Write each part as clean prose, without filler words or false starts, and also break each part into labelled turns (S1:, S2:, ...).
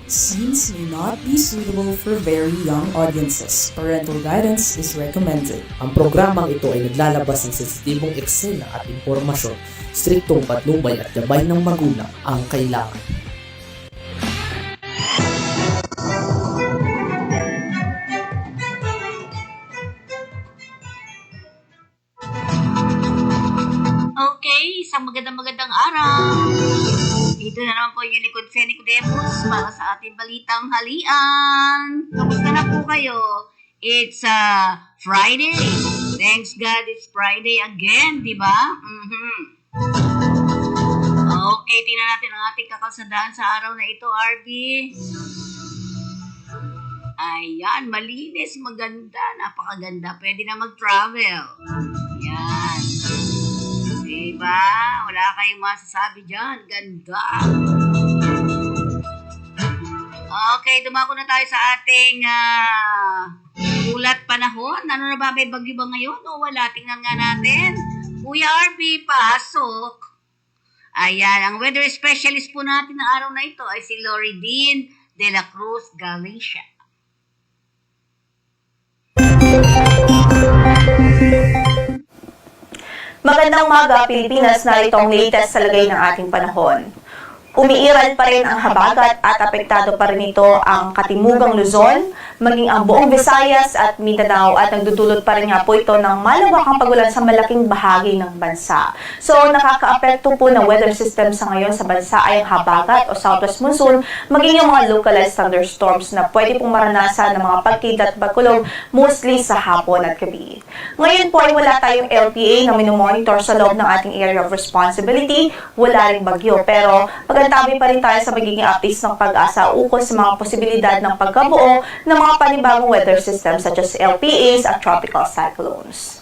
S1: Scenes may not be suitable for very young audiences. Parental guidance is recommended.
S2: Ang programang ito ay naglalabas ng sensitibong eksena at impormasyon. Striktong patnubay at gabay ng magulang ang kailangan.
S3: Okay, isang magandang araw. Ito na naman po yung likod Feni Codemus para sa ating balitang halian. Kamusta na po kayo? It's Friday. Thanks God it's Friday again, di ba? Okay, tingnan natin ang ating kakalsadaan sa araw na ito, RB. Ayan, malinis, maganda, napakaganda. Pwede na mag-travel. Yan. Diba? Wala kayong masasabi dyan. Ganda. Okay, dumako na tayo sa ating ulat panahon. Ano na ba? May bagyo ba ngayon? O wala? Tingnan nga natin. Kuya RB, pasok. Ayan, ang weather specialist po natin na araw na ito ay si Lori Dean de la Cruz Galicia.
S4: Magandang umaga, Pilipinas, narito ang latest sa lagay ng ating panahon. Umiiral pa rin ang habagat at apektado pa rin ito ang katimugang Luzon, maging ang buong Visayas at Mindanao at nagdudulot pa rin nga po ito ng malawakang pagulan sa malaking bahagi ng bansa. So, nakaka-apekto po ng weather system sa ngayon sa bansa ay ang habagat o southwest monsoon, maging yung mga localized thunderstorms na pwede pong maranasan ng mga pagkidlat at pagkulog mostly sa hapon at gabi. Ngayon po ay wala tayong LPA na minomonitor sa loob ng ating area of responsibility, wala ring bagyo, pero tabi pa rin tayo sa magiging updates ng pag-asa ukol sa mga posibilidad ng pagkabuo ng mga panibagong weather systems such as LPAs at tropical cyclones.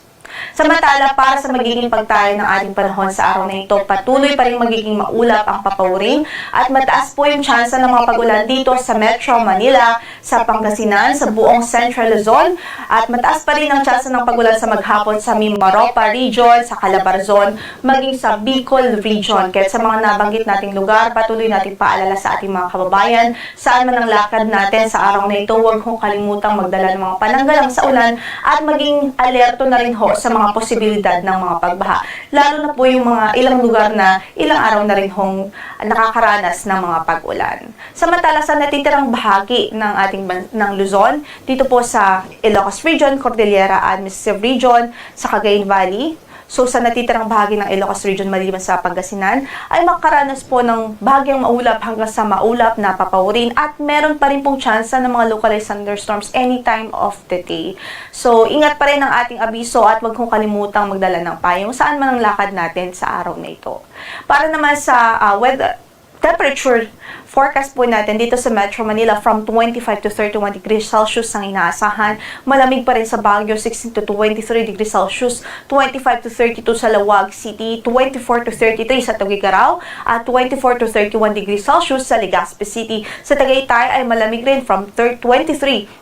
S4: Samantala, para sa magiging pagtayo ng ating panahon sa araw na ito, patuloy pa rin magiging maulap ang papawring at mataas po yung tsansa ng mga pagulan dito sa Metro Manila, sa Pangasinan, sa buong Central Luzon, at mataas pa rin ang tsansa ng pagulan sa maghapon sa Mimaropa region, sa Calabarzon, maging sa Bicol region. Kaya sa mga nabanggit nating lugar, patuloy nating paalala sa ating mga kababayan, saan man ang lakad natin sa araw na ito, huwag kong kalimutang magdala ng mga pananggalang sa ulan at maging alerto na rin ho sa mga posibilidad ng mga pagbaha. Lalo na po yung mga ilang lugar na ilang araw na rin hong nakakaranas ng mga pag-ulan. Samantala sa natitirang bahagi ng Luzon, dito po sa Ilocos Region, Cordillera Administrative Region, sa Cagayan Valley, so sa natitirang bahagi ng Ilocos Region maliban sa Pangasinan, ay makaranas po ng bahagyang maulap hanggang sa maulap na papawrin at meron pa rin pong tsansa ng mga localized thunderstorms anytime of the day. So ingat pa rin ang ating abiso at huwag kong kalimutang magdala ng payong saan man ang lakad natin sa araw na ito. Para naman sa weather temperature forecast po natin dito sa Metro Manila from 25 to 31 degrees Celsius ang inaasahan. Malamig pa rin sa Baguio, 16 to 23 degrees Celsius, 25 to 32 sa Laoag City, 24 to 33 sa Tuguegarao, at 24 to 31 degrees Celsius sa Legazpi City. Sa Tagaytay ay malamig rin from 23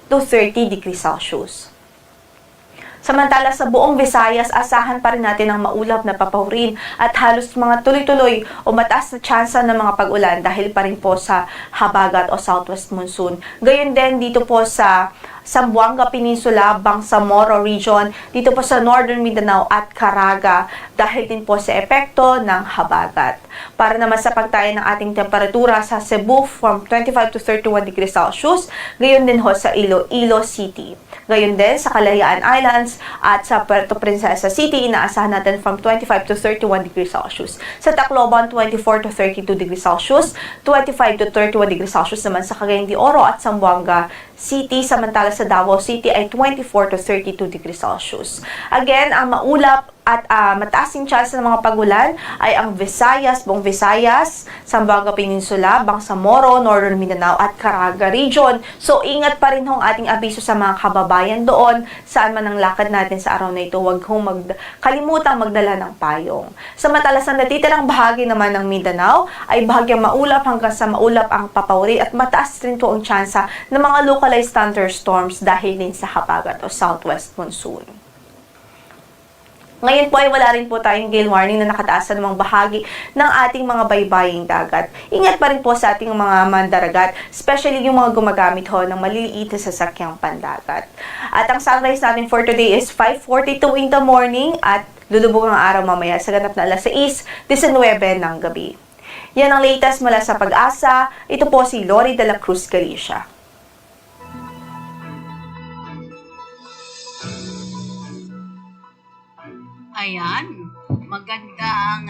S4: to 30 degrees Celsius. Samantala sa buong Visayas, asahan pa rin natin ang maulap na papawrin at halos mga tuloy-tuloy o mataas na tsansa ng mga pag-ulan dahil pa rin po sa habagat o southwest monsoon. Gayon din dito po sa Zamboanga Peninsula, Bangsamoro Region, dito po sa Northern Mindanao at Caraga dahil din po sa epekto ng habagat. Para naman sa pagtayo ng ating temperatura sa Cebu from 25 to 31 degrees Celsius, gayon din ho sa Iloilo City. Gayon din sa Kalayaan Islands at sa Puerto Princesa City, inaasahan natin from 25 to 31 degrees Celsius. Sa Tacloban, 24 to 32 degrees Celsius, 25 to 31 degrees Celsius naman sa Cagayan de Oro at Zamboanga City, samantala sa Davao City ay 24 to 32 degrees Celsius. Again, ang maulap at mataas yung chance ng mga pagulan ay ang Visayas, buong Visayas, Zamboanga Peninsula, Bangsamoro, Northern Mindanao at Caraga Region. So, ingat pa rin hong ating abiso sa mga kababayan doon, saan man ang lakad natin sa araw na ito, huwag hong kalimutang magdala ng payong. Samantala sa natitirang bahagi naman ng Mindanao ay bahagyang maulap hanggang sa maulap ang papawri at mataas rin po ang tsansa ng mga localized thunderstorms dahil din sa habagat o southwest monsoon. Ngayon po ay wala rin po tayong gale warning na nakataas sa namang bahagi ng ating mga baybaying dagat. Ingat pa rin po sa ating mga mandaragat, especially yung mga gumagamit ho ng maliliit na sasakyang pandagat. At ang sunrise natin for today is 5:42 in the morning at lulubog ang araw mamaya sa ganap na alas 6:19 ng gabi. Yan ang latest mula sa Pag-asa. Ito po si Lori de la Cruz Galicia.
S3: Ayan, maganda ang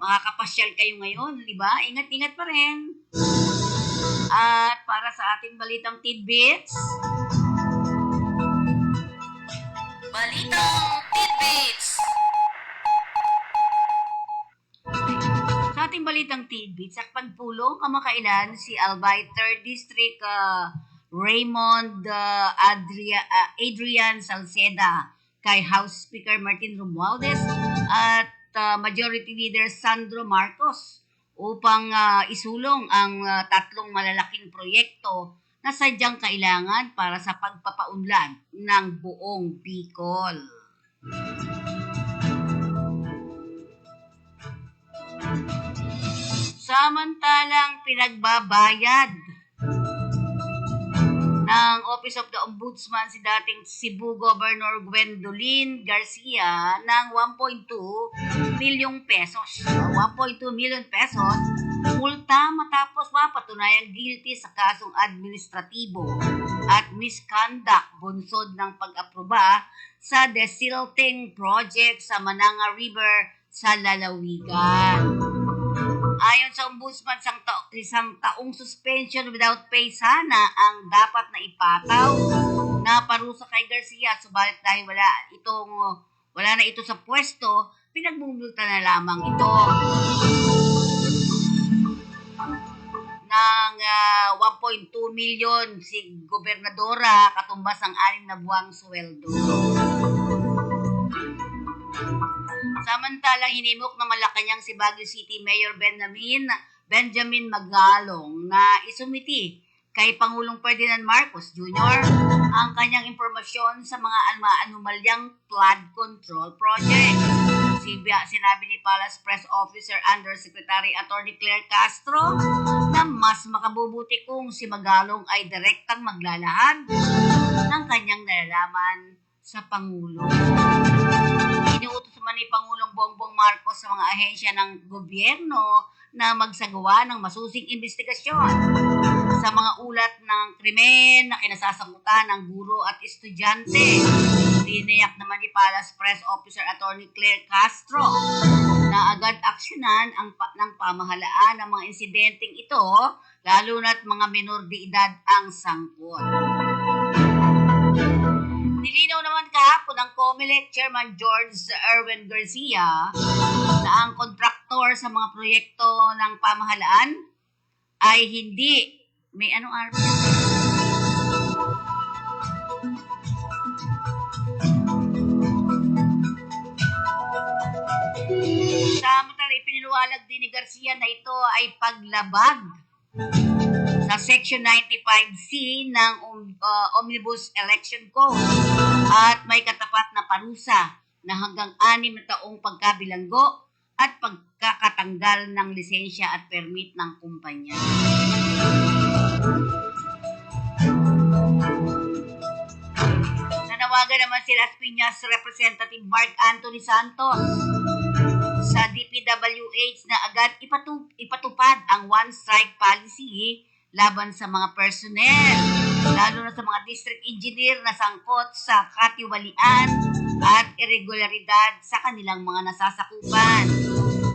S3: makakapasyal kayo ngayon, di ba? Ingat-ingat pa rin. At para sa ating balitang tidbits, Sa ating balitang tidbits, sa pagpulong kamakailan si Albay 3rd District Raymond Adrian Salceda kay House Speaker Martin Romualdez at Majority Leader Sandro Marcos upang isulong ang tatlong malalaking proyekto na sadyang kailangan para sa pagpapaunlad ng buong Bicol. Samantalang pinagbabayad ng Office of the Ombudsman si dating Cebu Governor Gwendolyn Garcia ng 1.2 milyong pesos. 1.2 million pesos multa matapos mapatunayang guilty sa kasong administratibo at misconduct bunsod ng pag-aproba sa desilting project sa Mananga River sa Lalawigan. Ayon sa Ombudsman, isang taong suspension without pay sana ang dapat na ipataw na parusa kay Garcia. Subalit dahil wala na ito sa pwesto, pinagbumulta na lamang ito ng 1.2 milyon si Gobernadora katumbas ang 6 na buwang sweldo. Samantalang hinimok ng Malacanang si Baguio City Mayor Benjamin Magalong na isumiti kay Pangulong Ferdinand Marcos Jr. ang kanyang impormasyon sa mga anomalyang flood control project. Sinabi ni Palace Press Officer Undersecretary Attorney Claire Castro na mas makabubuti kung si Magalong ay direktang maglalahad ng kanyang nalalaman sa Pangulo. Inuutos man ni Pangulong Bongbong Marcos sa mga ahensya ng gobyerno na magsagawa ng masusing investigasyon sa mga ulat ng krimen na kinasasakutan ng guro at estudyante. Tiniyak naman ni Palace Press Officer Attorney Claire Castro na agad aksyonan ng pamahalaan ng mga insidenteng ito, lalo na't mga menor de edad ang sangkot. Nilinaw naman kahapon ng COMELEC Chairman George Erwin Garcia na ang kontraktor sa mga proyekto ng pamahalaan ay hindi may Samantala, ipiniluwalag din ni Garcia na ito ay paglabag sa Section 95C ng Omnibus Election Code at may katapat na parusa na hanggang 6 na taong pagkabilanggo at pagkakatanggal ng lisensya at permit ng kumpanya. Nanawagan naman si Las Piñas Representative Mark Anthony Santos sa DPWH na agad ipatupad ang one-strike policy laban sa mga personnel, lalo na sa mga district engineer na sangkot sa katiwalian at irregularidad sa kanilang mga nasasakupan.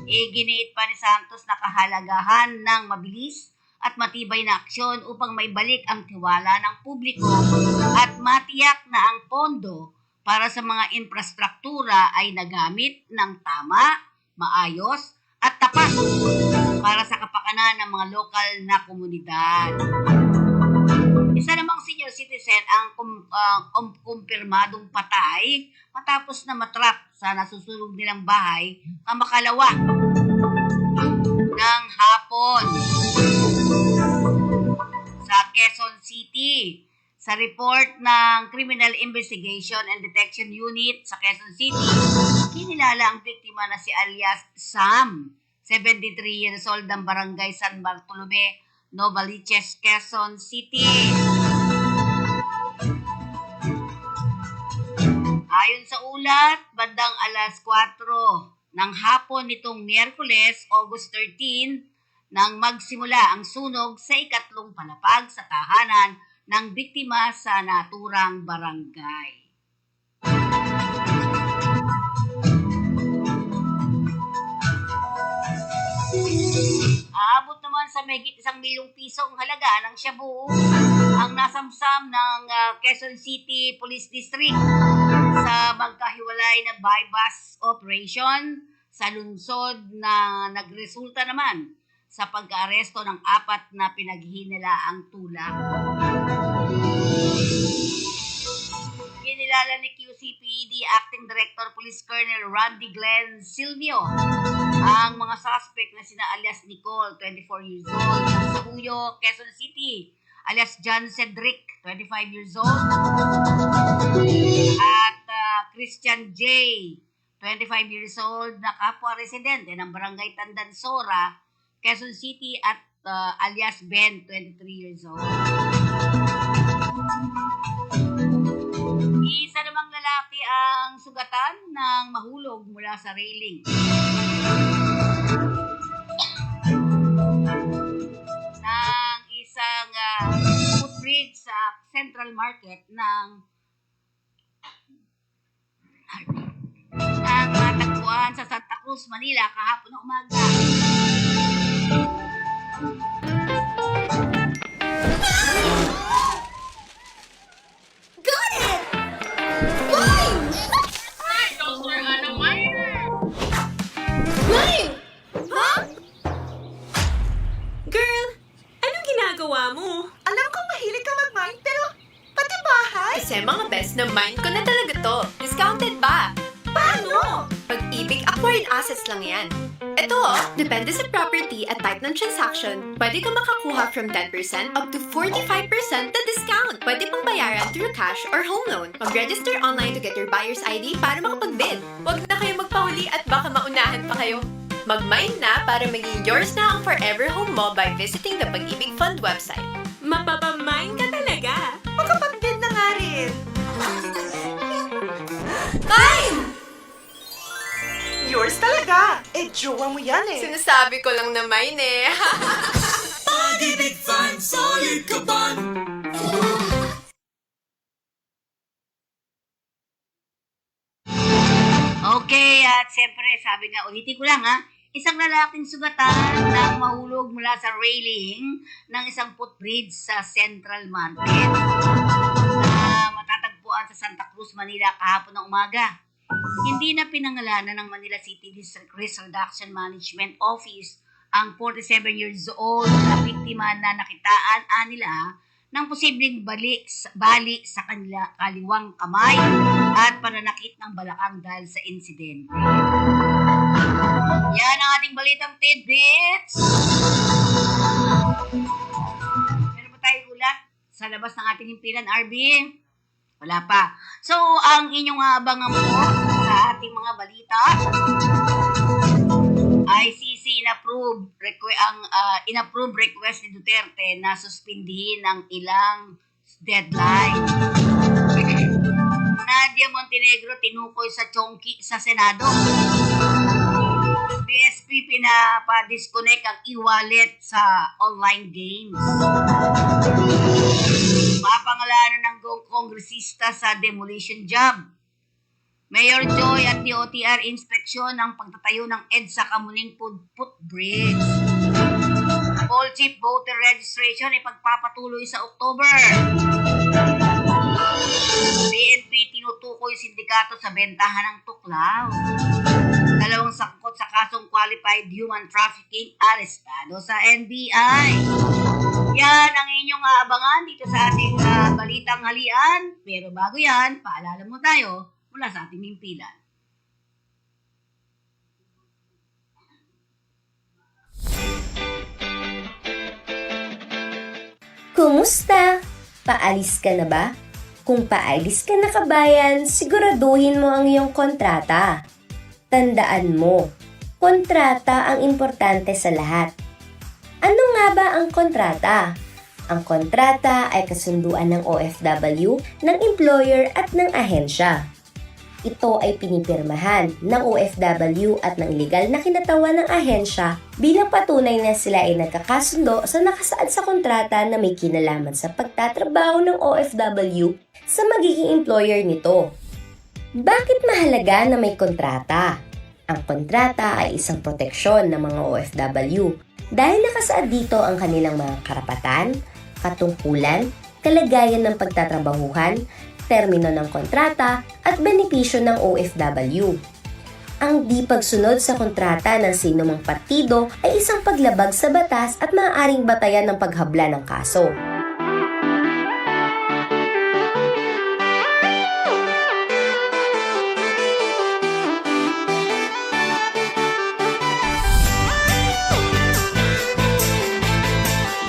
S3: Giniit pa ni Santos na kahalagahan ng mabilis at matibay na aksyon upang maibalik ang tiwala ng publiko at matiyak na ang pondo para sa mga infrastruktura ay nagamit ng tama, maayos at tapat para sa kapakanan ng mga lokal na komunidad. Isa namang senior citizen ang kumpirmadong patay matapos na matrap sa nasusunog nilang bahay kamakalawa ng hapon sa Quezon City. Sa report ng Criminal Investigation and Detection Unit sa Quezon City, kinilala ang biktima na si alias Sam, 73 years old ng Barangay San Bartolome, Novaliches, Quezon City. Ayon sa ulat, bandang alas 4 ng hapon nitong Miyerkules, August 13, nang magsimula ang sunog sa ikatlong palapag sa tahanan ng biktima sa naturang barangay. Aabot naman sa mahigit 1 milyong piso ang halaga ng shabu ang nasamsam ng Quezon City Police District sa magkahiwalay na bypass operation sa lungsod na nagresulta naman sa pagka-aresto ng 4 na pinaghinalaang tulak. Kinilala ni QCPD Acting Director Police Colonel Randy Glenn Silvio ang mga suspect na sina alias Nicole, 24 years old, ng Sahuyo, Quezon City, alias John Cedric, 25 years old, at Christian J, 25 years old, na kapwa residente ng Barangay Tandansora, Quezon City, at alias Ben, 23 years old. Isa namang lalaki ang sugatan ng mahulog mula sa railing ng isang footbridge sa Central Market ng matagpuan sa Santa Cruz, Manila kahapon ng umaga.
S5: Got it! Line! Line! Huh?
S6: Girl, anong ginagawa mo?
S5: Alam kong mahilig ka mag-mine, pero pati bahay?
S6: Kasi mga best na mind ko na talaga to. Discounted pa.
S5: Paano?
S6: Pag-ibig, acquired assets lang yan. Ito depende sa property at type ng transaction, pwede ka makakuha from 10% up to 45% na discount. Pwede pang bayaran through cash or home loan. Mag-register online to get your buyer's ID para makapag-bid. Huwag na kayo magpahuli at baka maunahan pa kayo. Mag-mine na para maging yours na ang forever home mo by visiting the Pag-ibig Fund website. Mapapamine ka talaga.
S5: Magkapag-bid na nga rin.
S6: Mine!
S5: Yours talaga. Eh, jowa mo yan eh.
S6: Sinasabi ko lang na mine eh.
S7: Pag-ibig Fund, solid ka ba?
S3: Okay, at siyempre, sabi nga, ulitin ko lang isang lalaking sugatan na mahulog mula sa railing ng isang footbridge sa Central Market na matatagpuan sa Santa Cruz, Manila kahapon ng umaga. Hindi na pinangalanan ng Manila City District Risk Reduction Management Office ang 47 years old na biktima na nakitaan nila ng posibleng bali sa kanila kaliwang kamay at pananakit ng balakang dahil sa insidente. Yan ang ating balitang tidbits. Meron ba tayong ulat sa labas ng ating himpilan, RB? Wala pa. So, ang inyong abangan po sa ating mga balita, ICC inapprove request ni Duterte na suspindihin ang ilang deadline. Nadia Montenegro tinukoy sa Chongqing sa Senado. BSP pinapa-disconnect ang e-wallet sa online games. Mapangalanan ng kongresista sa demolition job. Mayor Joy at DOTR inspeksyon ng pagtatayo ng EDSA Kamuning Footbridge. Poll chip voter registration ay pagpapatuloy sa October. PNP tinutukoy sindikato sa bentahan ng tuklaw. 2 sangkot sa kasong qualified human trafficking arestado sa NBI. Yan ang inyong aabangan dito sa ating balitang halian. Pero bago yan, paalala mo tayo mula sa ating himpilan.
S8: Kumusta? Paalis ka na ba? Kung paalis ka na kabayan, siguraduhin mo ang iyong kontrata. Tandaan mo, kontrata ang importante sa lahat. Ano nga ba ang kontrata? Ang kontrata ay kasunduan ng OFW, ng employer at ng ahensya. Ito ay pinipirmahan ng OFW at ng legal na kinatawan ng ahensya bilang patunay na sila ay nagkakasundo sa nakasaad sa kontrata na may kinalaman sa pagtatrabaho ng OFW sa magiging employer nito. Bakit mahalaga na may kontrata? Ang kontrata ay isang proteksyon ng mga OFW dahil nakasaad dito ang kanilang mga karapatan, katungkulan, kalagayan ng pagtatrabahuhan, termino ng kontrata at benepisyo ng OFW. Ang di pagsunod sa kontrata ng sinumang partido ay isang paglabag sa batas at maaaring batayan ng paghabla ng kaso.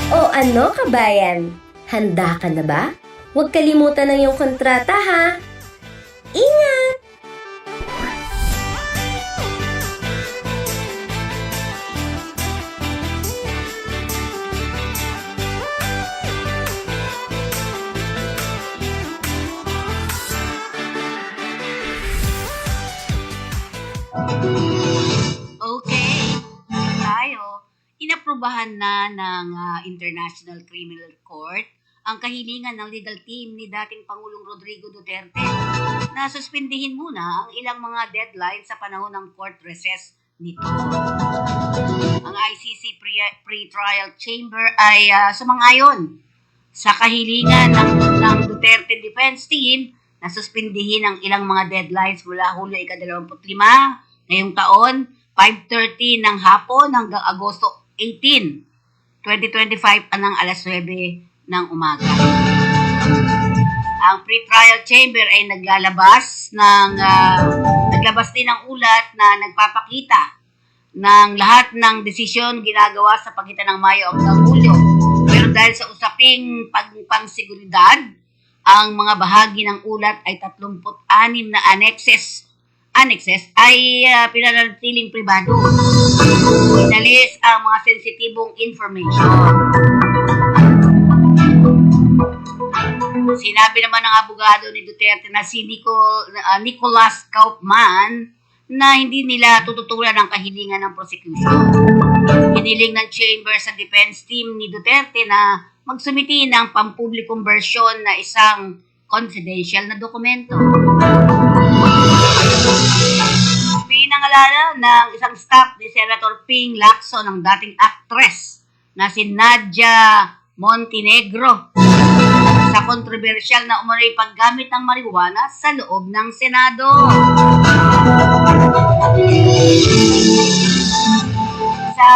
S8: O ano kabayan? Handa ka na ba? Huwag kalimutan ng iyong kontrata ha! Ingat!
S3: Okay, tayo. Inaprubahan na ng International Criminal Court ang kahilingan ng legal team ni dating Pangulong Rodrigo Duterte na suspindihin muna ang ilang mga deadline sa panahon ng court recess nito. Ang ICC Pre-Trial Chamber ay sumang-ayon sa kahilingan ng Duterte Defense Team na suspindihin ang ilang mga deadlines mula Hulyo 25 ngayong taon, 5:30 ng hapon hanggang Agosto 18, 2025 ng alas 9 ng umaga. Ang pre-trial chamber ay naglabas din ng ulat na nagpapakita ng lahat ng desisyon ginagawa sa pagitan ng Mayo hanggang Hulyo. Pero dahil sa usaping pangseguridad, ang mga bahagi ng ulat ay 36 na annexes ay pinanatiling pribado. Inalis ang mga sensitibong information. Sinabi naman ng abogado ni Duterte na si Nicholas Kaufman na hindi nila tututulan ang kahilingan ng prosecution. Hiniling ng chamber sa defense team ni Duterte na magsumiti ng pampublikong version na isang confidential na dokumento. Pinangalanan ng isang staff ni Senator Ping Lacson ng dating actress na si Nadia Montenegro sa kontrobersyal na umunoy paggamit ng marijuana sa loob ng Senado. Sa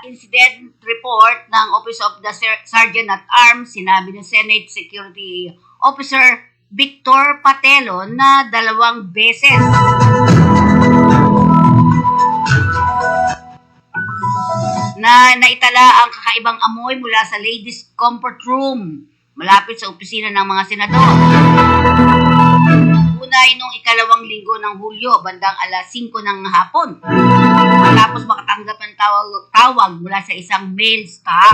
S3: incident report ng Office of the Sergeant at Arms, sinabi ng Senate Security Officer Victor Patelo na 2 beses na naitala ang kakaibang amoy mula sa ladies' comfort room malapit sa opisina ng mga senador. Unay nung 2 linggo ng Hulyo, bandang alas 5 ng hapon, matapos makatanggap ng tawag mula sa isang male staff.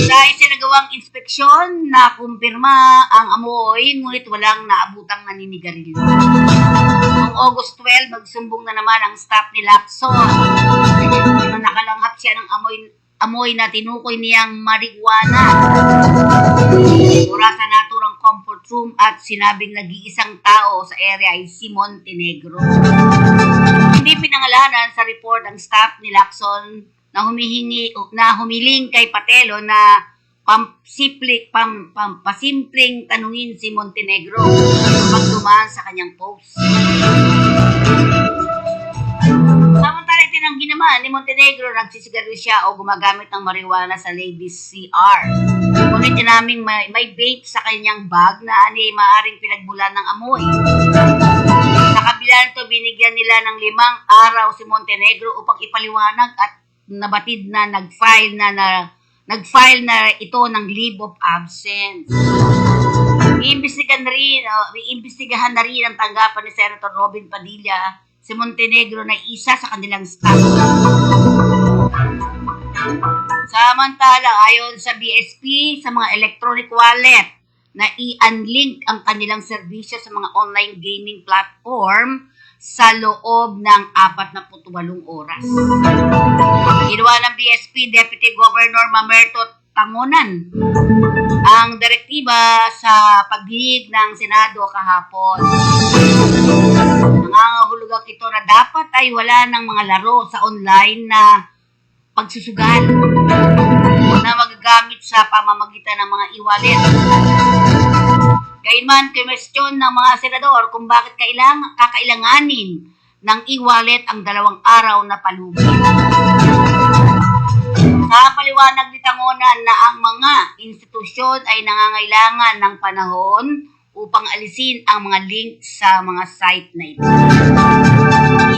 S3: Sa isinagawang inspeksyon, nakumpirma ang amoy, ngunit walang naabutang naninigarilyo. Noong August 12, magsumbong na naman ang staff ni Lacson na nakalanghap siya ng amoy na tinukoy niyang marijuana mula sa naturang comfort room at sinabing nag-iisang tao sa area ay si Montenegro. Hindi pinangalanan sa report ang staff ni Lacson na humiling kay Patelo na pasimpleng tanungin si Montenegro kapag dumaan sa kanyang post. Samantala itinanggi naman ni Montenegro nagsisigarilyo siya o gumagamit ng marijuana sa ladies CR. Ngunit naming may vape sa kanyang bag na maaaring pinagmulan ng amoy. Sa kabila nito, binigyan nila ng 5 araw si Montenegro upang ipaliwanag at nabatid na nag-file na nag-file na ito ng leave of absence. Iimbestigahan na rin ang tanggapan ni Senator Robin Padilla si Montenegro na isa sa kanilang staff. Samantala, ayon sa BSP, sa mga electronic wallet na i-unlink ang kanilang serbisyo sa mga online gaming platform sa loob ng 48 oras. Ginawa ng BSP Deputy Governor Mamerto Tangonan ang direktiba sa pagdinig ng Senado kahapon. Nangangahulugang ito na dapat ay wala ng mga laro sa online na pagsusugal na magagamit sa pamamagitan ng mga e-wallet. Gayunman, kumestyon ng mga senador kung bakit kakailanganin ng e-wallet ang 2 araw na palugit. Paliwanag ni Tangonan na ang mga institusyon ay nangangailangan ng panahon upang alisin ang mga link sa mga site na ito.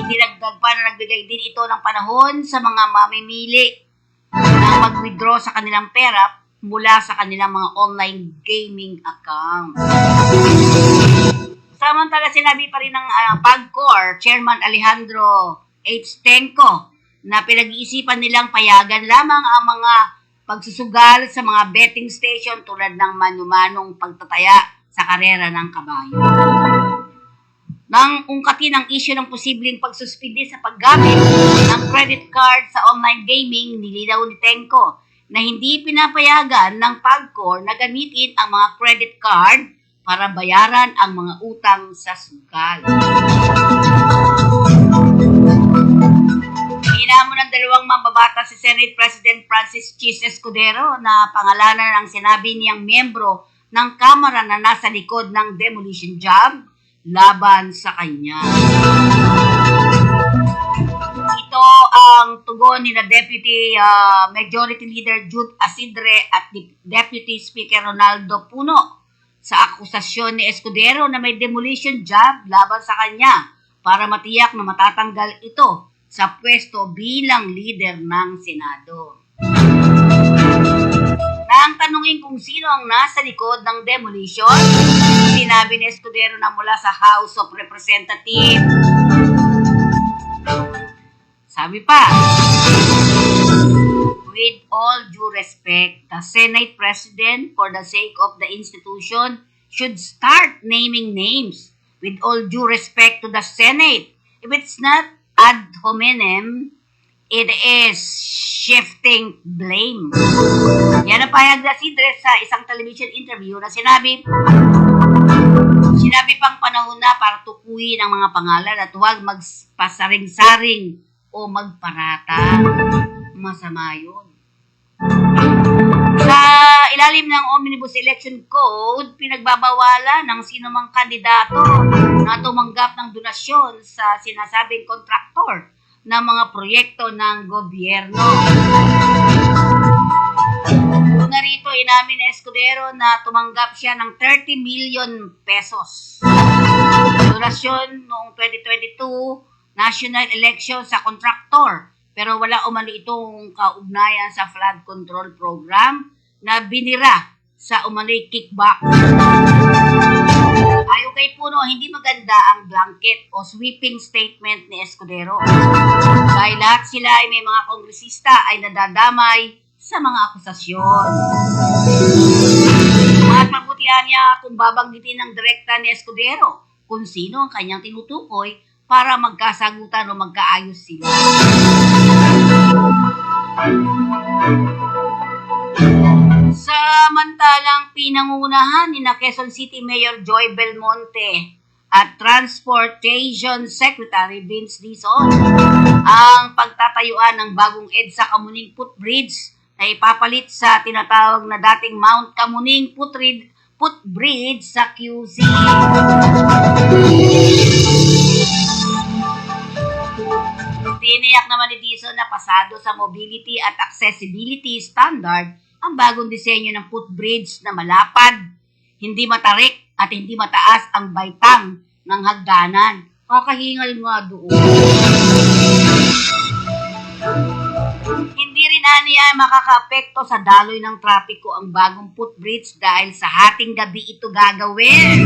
S3: Idinagdag pa na nagbigay din ito ng panahon sa mga mamimili na mag-withdraw sa kanilang pera mula sa kanilang mga online gaming account. Samantala, sinabi pa rin ng PAGCOR Chairman Alejandro H. Tenco na pinag-iisipan nilang payagan lamang ang mga pagsusugal sa mga betting station tulad ng manu-manong pagtataya sa karera ng kabayo. Nang ungkatin ang isyu ng posibleng pagsuspindi sa paggamit ng credit card sa online gaming, nilinaw ni Tenco na hindi pinapayagan ng PAGCOR na gamitin ang mga credit card para bayaran ang mga utang sa sugal. Hinamon ng 2 mambabatas si Senate President Francis Chis Escudero na pangalanan ang sinabi niyang miyembro ng Kamara na nasa likod ng demolition job laban sa kanya. Ito ang tugon ni na Deputy Majority Leader Jude Asidre at Deputy Speaker Ronaldo Puno sa akusasyon ni Escudero na may demolition job laban sa kanya para matiyak na matatanggal ito sa pwesto bilang leader ng Senado. Nang tanungin kung sino ang nasa likod ng demolition, sinabi ni Escudero na mula sa House of Representatives. Sabi pa, with all due respect, the Senate President, for the sake of the institution, should start naming names. With all due respect to the Senate, if it's not ad hominem, it is shifting blame. Yan ang pahayag na Sidre sa isang television interview na sinabi pang panahon na para tukuyin ang mga pangalan at huwag magpasaring-saring o magparata. Masama yun. Sa ilalim ng Omnibus Election Code, pinagbabawalan ng sinumang kandidato na tumanggap ng donasyon sa sinasabing kontraktor ng mga proyekto ng gobyerno. Narito, inamin ni Escudero na tumanggap siya ng 30 million pesos. Donasyon noong 2022 national election sa kontraktor, pero wala umano itong kaugnayan sa flood control program na binira sa umano'y kickback. Ayon kay Puno, hindi maganda ang blanket o sweeping statement ni Escudero. Dahil lahat sila ay may mga kongresista ay nadadamay sa mga akusasyon. At magbutihan niya kung babanggitin ng direkta ni Escudero kung sino ang kanyang tinutukoy para magkasagutan o magkaayos sila. Samantalang pinangunahan ni Quezon City Mayor Joy Belmonte at Transportation Secretary Vince Dizon ang pagtatayuan ng bagong EDSA Kamuning Footbridge na ipapalit sa tinatawag na dating Mount Kamuning Footbridge sa QC. Tiniyak naman ni Dizon na pasado sa mobility at accessibility standard ang bagong disenyo ng footbridge na malapad, hindi matarik at hindi mataas ang baitang ng hagdanan. Kakahingal nga doon. Hindi rin Aniya makakaapekto sa daloy ng trapiko ang bagong footbridge dahil sa hating gabi ito gagawin.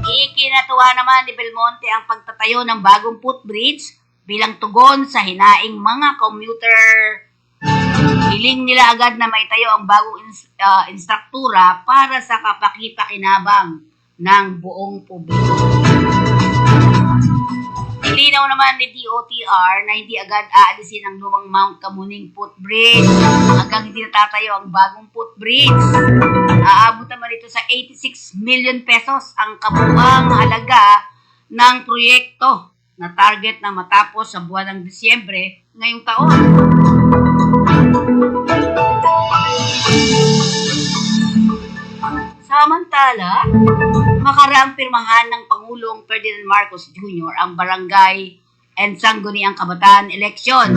S3: Ikinatuwa naman ni Belmonte ang pagtatayo ng bagong footbridge bilang tugon sa hinaing mga commuter. Hiling nila agad na maitayo ang bagong instruktura para sa kapaki-pakinabang ng buong publiko. Nilinaw naman ni DOTR na hindi agad aalisin ang lumang Mount Kamuning footbridge hanggang hindi natatayo ang bagong footbridge. Aabot naman ito sa 86 million pesos ang kabuuang halaga ng proyekto na target na matapos sa buwan ng Disyembre ngayong taon. Samantala, makaraang pirmahan ng Pangulong Ferdinand Marcos Jr. ang barangay and sangguniang kabataan election.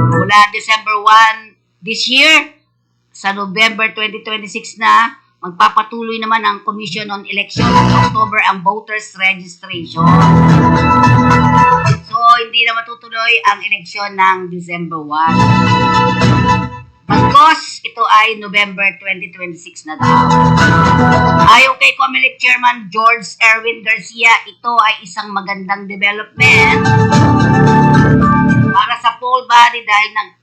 S3: Mula December 1 this year, sa November 2026 na, magpapatuloy naman ang Commission on Election at October ang voters registration. So, hindi na matutuloy ang eleksyon ng December 1. Bagkos, ito ay November 2026 na daw. Ayon kay COMELEC Chairman George Erwin Garcia, ito ay isang magandang development para sa poll body dahil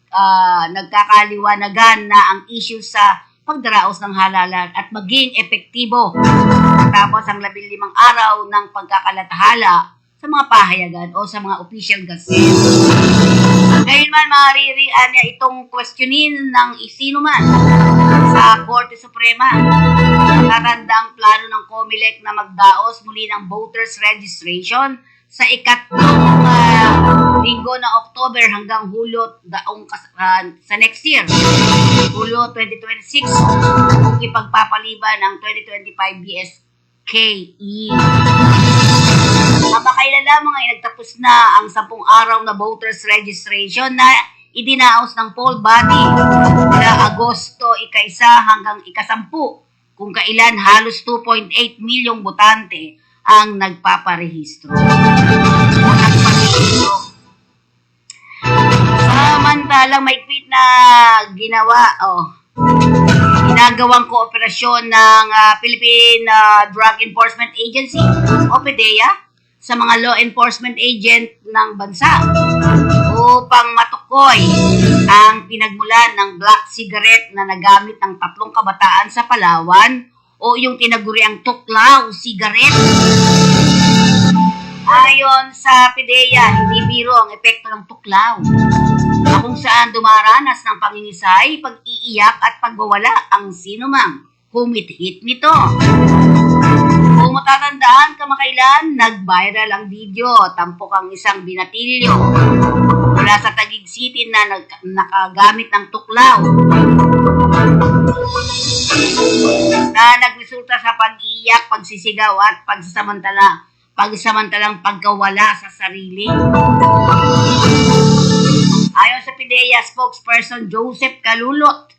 S3: nagkakaliwanagan na ang issue sa pagdaraos ng halalan at maging epektibo tapos ang 15 araw ng pagkakalathala sa mga pahayagan o sa mga official gazette. Ngayon man, maririan niya itong questionin ng isino man sa Korte Suprema. Tatanda ang plano ng COMELEC na magdaos muli ng voters registration sa ikatlong linggo ng October hanggang Hulyo sa next year, Hulyo 2026, kung ipagpapaliban ng 2025 BSKE. Kamakailan lamang ay nagtapos na ang 10 araw na voters registration na idinaos ng poll body mula Agosto 1 hanggang 10 kung kailan halos 2.8 milyong botante ang nagpaparehistro. Samantalang may tweet na ginagawang kooperasyon ng Philippine Drug Enforcement Agency o PDEA sa mga law enforcement agent ng bansa upang matukoy ang pinagmulan ng black cigarette na nagamit ng 3 kabataan sa Palawan o yung tinaguriang tuklaw cigarette. Ayon sa PDEA, hindi biro ang epekto ng tuklaw na kung saan dumaranas ng pangingisay, pag-iiyak at pagwawala ang sinumang humit-hit nito. Kung matatandaan kamakailan, nag-viral ang video, tampok ang isang binatilyo mula sa Taguig City na nakagamit ng tuklaw na nagresulta sa pag-iiyak, pagsisigaw at pagsamantalang pagkawala sa sarili. Ayon sa PDEA spokesperson Joseph Calulot,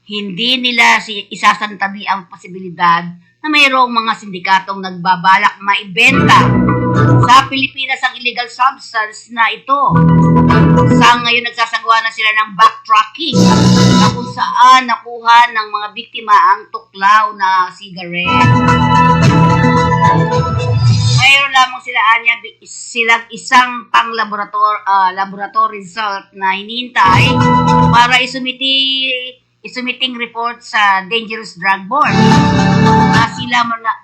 S3: hindi nila isasantabi ang posibilidad na mayroong mga sindikatong nagbabalak maibenta sa Pilipinas ang illegal substance na ito. Sa ngayon nagsasagawa na sila ng backtracking na kung saan nakuha ng mga biktima ang tuklaw na cigarette. Mayroon lamang silang isang laboratory result na hinihintay para isumiting report sa Dangerous Drug Board.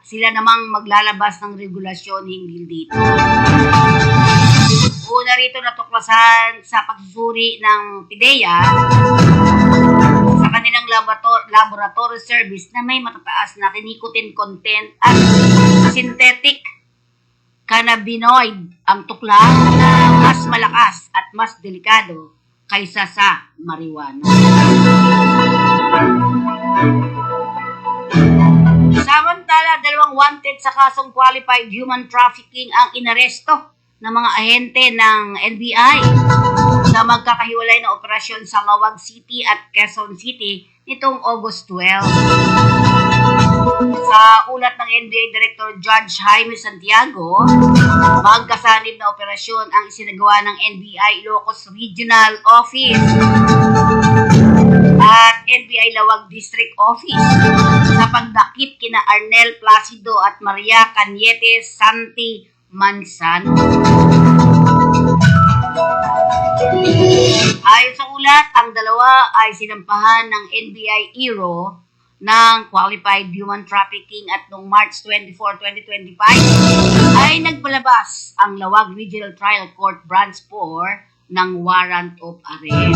S3: Sila namang maglalabas ng regulasyon hinggil dito. Una rito natuklasan sa pagsusuri ng PDEA sa kanilang laboratory service na may matataas na nicotine content at synthetic cannabinoid ang tuklaw na mas malakas at mas delikado kaysa sa marijuana. Samantala, 2 wanted sa kasong qualified human trafficking ang inaresto ng mga ahente ng NBI sa magkakahiwalay na operasyon sa Lawag City at Quezon City nitong August 12. Sa ulat ng NBA Director Judge Jaime Santiago, magkasanib na operasyon ang isinagawa ng NBI Ilocos Regional Office at NBI Lawag District Office sa pagdakip kina Arnel Placido at Maria Cañete Santi Manzano. Ayon sa ulat, ang dalawa ay sinampahan ng NBI IRO ng Qualified Human Trafficking at noong March 24, 2025 ay nagpalabas ang Lawag Regional Trial Court Branch 4 ng warrant of arrest.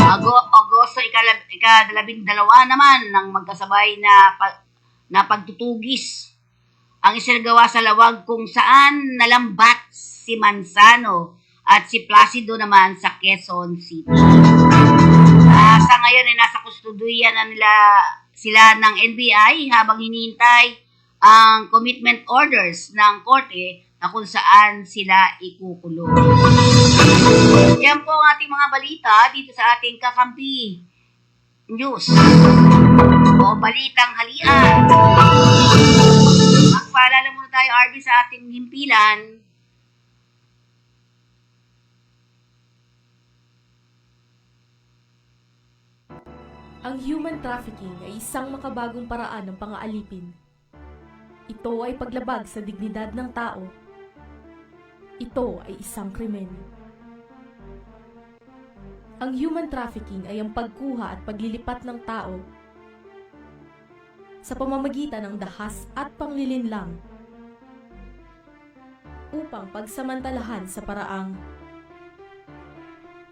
S3: Agosto 12 naman ng magkasabay na pagtutugis ang isinagawa sa Lawag kung saan nalambat si Manzano at si Placido naman sa Quezon City. Sa ngayon ay nasa kustodiya na sila ng NBI habang hinihintay ang commitment orders ng korte na kung saan sila ikukulong. Yan po ang ating mga balita dito sa ating Kakampi News o Balitang Halian. Magpaalala muna tayo, RB, sa ating himpilan.
S9: Ang human trafficking ay isang makabagong paraan ng pang-aalipin. Ito ay paglabag sa dignidad ng tao. Ito ay isang krimen. Ang human trafficking ay ang pagkuha at paglilipat ng tao sa pamamagitan ng dahas at panglilinlang upang pagsamantalahan sa paraang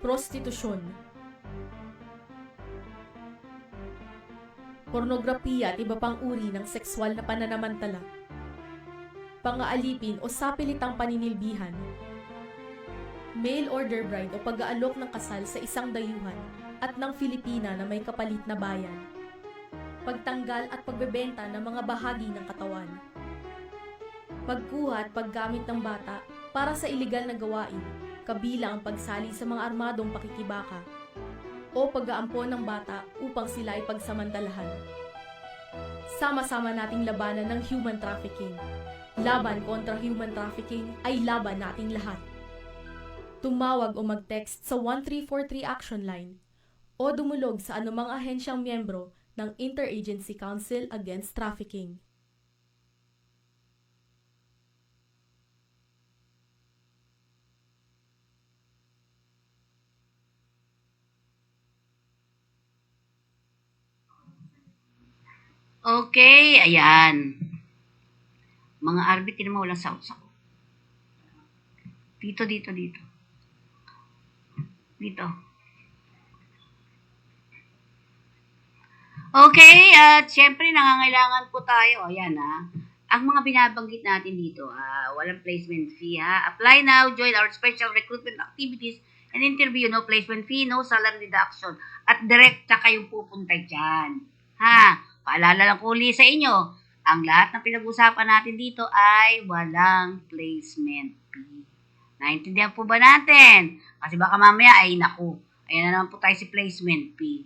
S9: prostitusyon, pornografiya at iba pang uri ng sexual na pananamantala, pang-aalipin o sapilitang paninilbihan, mail order bride o pag-aalok ng kasal sa isang dayuhan at ng Filipina na may kapalit na bayan, pagtanggal at pagbebenta ng mga bahagi ng katawan, pagkuha at paggamit ng bata para sa iligal na gawain, kabilang ang pagsali sa mga armadong pakikibaka, o pag-aampon ng bata upang sila ay pagsamantalahan. Sama-sama nating labanan ng human trafficking. Laban kontra human trafficking ay laban nating lahat. Tumawag o mag-text sa 1343 Action Line o dumulog sa anumang ahensyang miyembro ng Interagency Council Against Trafficking.
S3: Okay, ayan. Mga RB, tinan mo, walang sausaw. Dito. Okay, at syempre nangangailangan po tayo. Ayan ang mga binabanggit natin dito, walang placement fee Apply now, join our special recruitment activities and interview, no placement fee, no salary deduction. At direct ka kayong pupunta dyan. Paalala lang ko ulit sa inyo, ang lahat ng pinag-usapan natin dito ay walang placement fee. Naintindihan po ba natin? Kasi baka mamaya ay naku, ayan na naman po tayo si placement fee.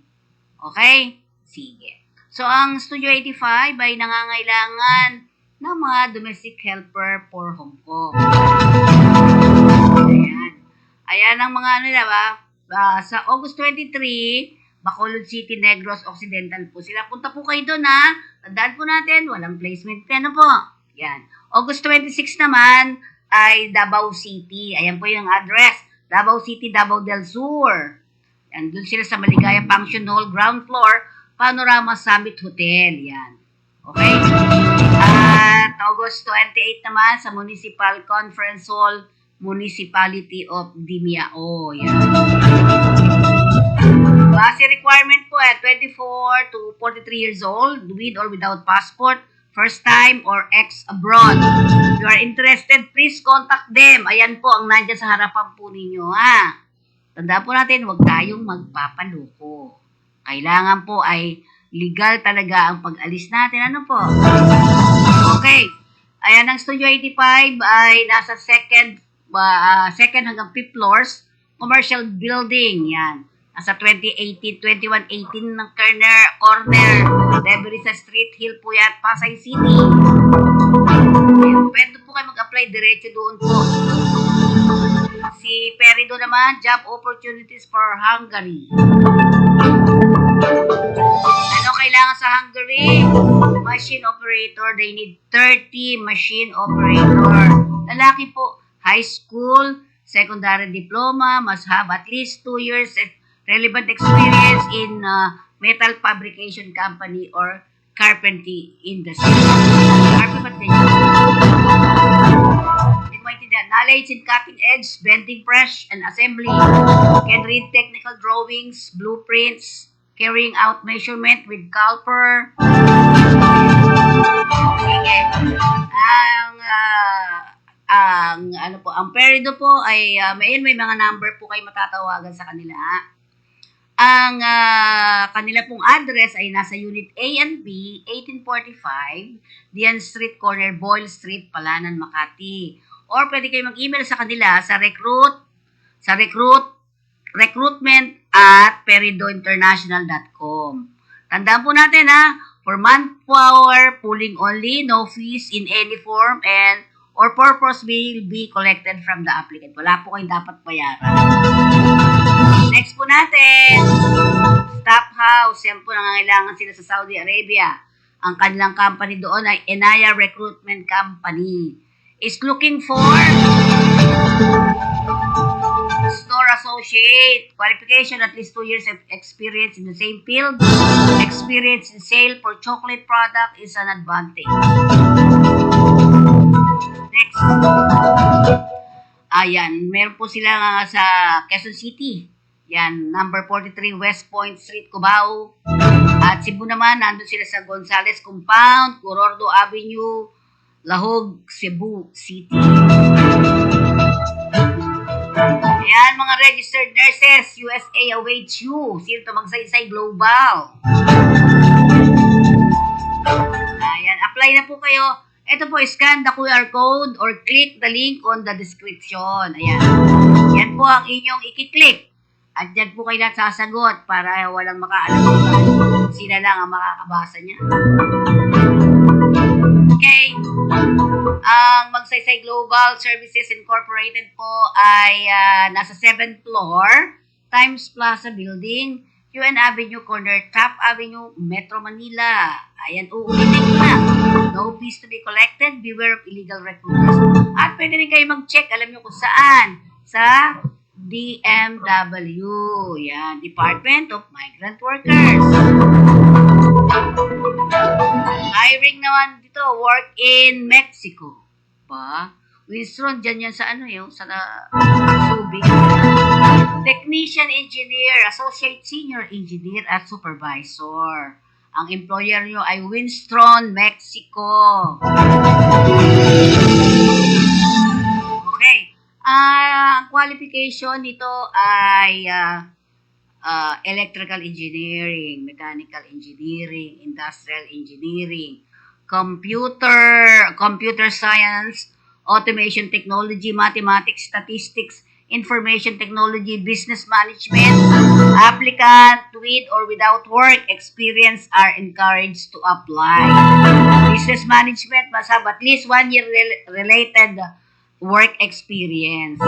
S3: Okay? Sige. So, ang Studio 85 ay nangangailangan ng mga domestic helper for Hong Kong. Ayan ang mga sa August 23, Bacolod City, Negros Occidental po sila. Punta po kayo doon Tandaan po natin, walang placement fee. Ano po? Yan. August 26 naman ay Davao City. Ayan po yung address. Davao City, Davao del Sur. Yan, doon sila sa Maligaya Function Hall, ground floor, Panorama Summit Hotel. Yan. Okay? At August 28 naman sa Municipal Conference Hall, Municipality of Dimiao. Yan. Base requirement po 24 to 43 years old, with or without passport, first time or ex-abroad. If you are interested, please contact them. Ayan po ang nandiyan sa harapan po ninyo, Tandaan po natin, huwag tayong magpapaloko. Kailangan po ay legal talaga ang pag-alis natin. Ano po? Okay. Ayan, ang Studio 85 ay nasa second hanggang 5th floors, commercial building. Yan. Nasa 2118 ng corner Deberisa Street, Hill Puyat, Pasay City. Pwede po kayo mag-apply diretso doon po. Si Perido naman, job opportunities for Hungary. Ano kailangan sa Hungary? Machine operator. They need 30 machine operator. Lalaki po, high school, secondary diploma, must have at least 2 years relevant experience in metal fabrication company or carpentry industry. Carpentry ba't ganyan? Hindi ko maintindihan. Knowledge in cutting edge, bending press, and assembly. Can read technical drawings, blueprints, carrying out measurement with caliper. Sige. Ang Perido po ay may mga number po kayo matatawagan sa kanila. Ang kanila pong address ay nasa Unit A and B, 1845, Dian Street Corner, Boyle Street, Palanan, Makati. Or pwede kayo mag-email sa kanila sa recruitment@peridointernational.com. Tandaan po natin for manpower, pooling only, no fees in any form, and or purpose will be collected from the applicant. Wala po kayong dapat bayaran. Next po natin, Staff House. Yan po nangangailangan sila sa Saudi Arabia. Ang kanilang company doon ay Enaya Recruitment Company. Is looking for store associate. Qualification, at least 2 years of experience in the same field. Experience in sale for chocolate product is an advantage. Next. Ayan, meron po sila sa Quezon City. Yan, number 43 West Point Street, Cubao. At Cebu naman, nandun sila sa Gonzales Compound, Corordo Avenue, Lahog, Cebu City. Ayan, mga registered nurses, USA awaits you. Sino to Magsaysay Global. Ayan, apply na po kayo. Ito po, scan the QR code or click the link on the description. Ayan. Yan po ang inyong i-click. At dyan po kayo lahat sasagot para walang makaalam sila lang ang makakabasa niya. Okay. Ang Magsaysay Global Services Incorporated po ay nasa 7th floor, Times Plaza Building, UN Avenue Corner, Top Avenue, Metro Manila. Ayan, uulitin ko na. No fees to be collected. Beware of illegal recruiters. At pwede rin kayo mag-check. Alam nyo kung saan. Sa DMW. Yan, Department of Migrant Workers. Hiring naman dito, work in Mexico. Pa? Winston, dyan yan sa sa Subic. Technician Engineer, Associate Senior Engineer at Supervisor. Ang employer nyo ay Winston, Mexico. Okay. Ang qualification nito ay electrical engineering, mechanical engineering, industrial engineering, computer science, automation technology, mathematics, statistics, information technology, business management. Applicant with or without work experience are encouraged to apply. Business management must have at least 1 year related work experience.